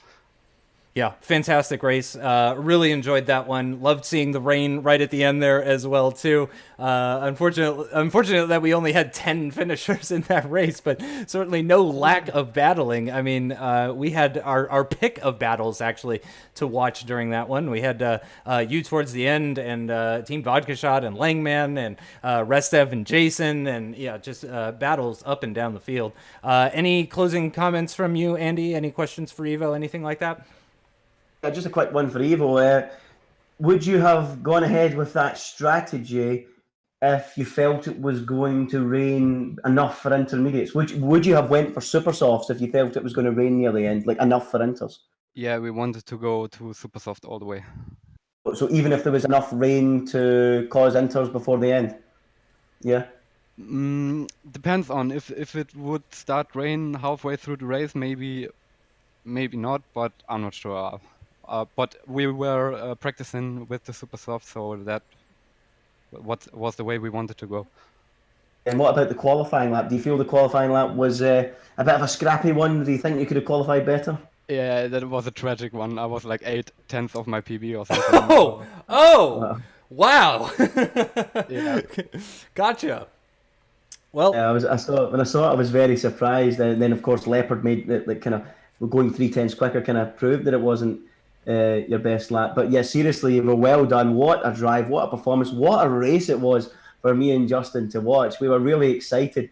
Yeah, fantastic race. Really enjoyed that one. Loved seeing the rain right at the end there as well too. Unfortunate that we only had 10 finishers in that race, but certainly no lack of battling. I mean, we had our pick of battles actually to watch during that one. We had you towards the end, and Team Vodka Shot and Langman and Restev and Jason, and yeah, just battles up and down the field. Any closing comments from you, Andy? Any questions for Evo? Anything like that? Just a quick one for Evo. Would you have gone ahead with that strategy if you felt it was going to rain enough for intermediates? Would you have went for super softs if you felt it was going to rain near the end, like enough for inters? Yeah, we wanted to go to super soft all the way. So even if there was enough rain to cause inters before the end? Yeah? Depends on if it would start rain halfway through the race, maybe not, but I'm not sure. But we were practicing with the super soft, so that was the way we wanted to go. And what about the qualifying lap? Do you feel the qualifying lap was a bit of a scrappy one? Do you think you could have qualified better? Yeah, that was a tragic one. I was like 8/10 of my PB or something. Wow. Yeah. Gotcha. Well, yeah, when I saw it, I was very surprised. And then, of course, Leopard made it like kind of going 3/10 quicker, kind of proved that it wasn't your best lap. But yeah, seriously, well done. What a drive! What a performance! What a race it was for me and Justin to watch. We were really excited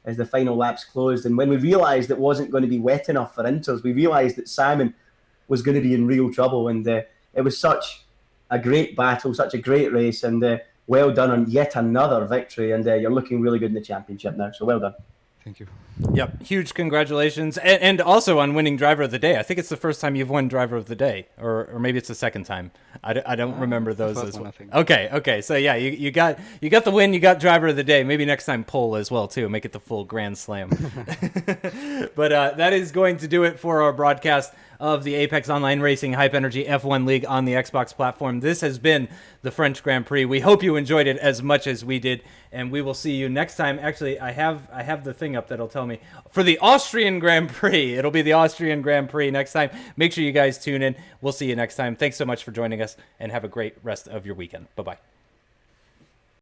as the final laps closed, and when we realised it wasn't going to be wet enough for inters, we realised that Simon was going to be in real trouble. And it was such a great battle, such a great race, and well done on yet another victory. And you're looking really good in the championship now, so well done. Thank you. Yep, huge congratulations, and also on winning Driver of the Day. I think it's the first time you've won Driver of the Day, or maybe it's the second time. I don't remember those as well. Okay, so yeah, you got the win, you got Driver of the Day. Maybe next time pole as well too, make it the full Grand Slam. But that is going to do it for our broadcast of the Apex Online Racing Hype Energy F1 League on the Xbox platform. This has been the French Grand Prix. We hope you enjoyed it as much as we did, and we will see you next time. Actually, I have the thing up that'll tell me for the Austrian Grand Prix. It'll be the Austrian Grand Prix next time. Make sure you guys tune in. We'll see you next time. Thanks so much for joining us, and have a great rest of your weekend. Bye-bye.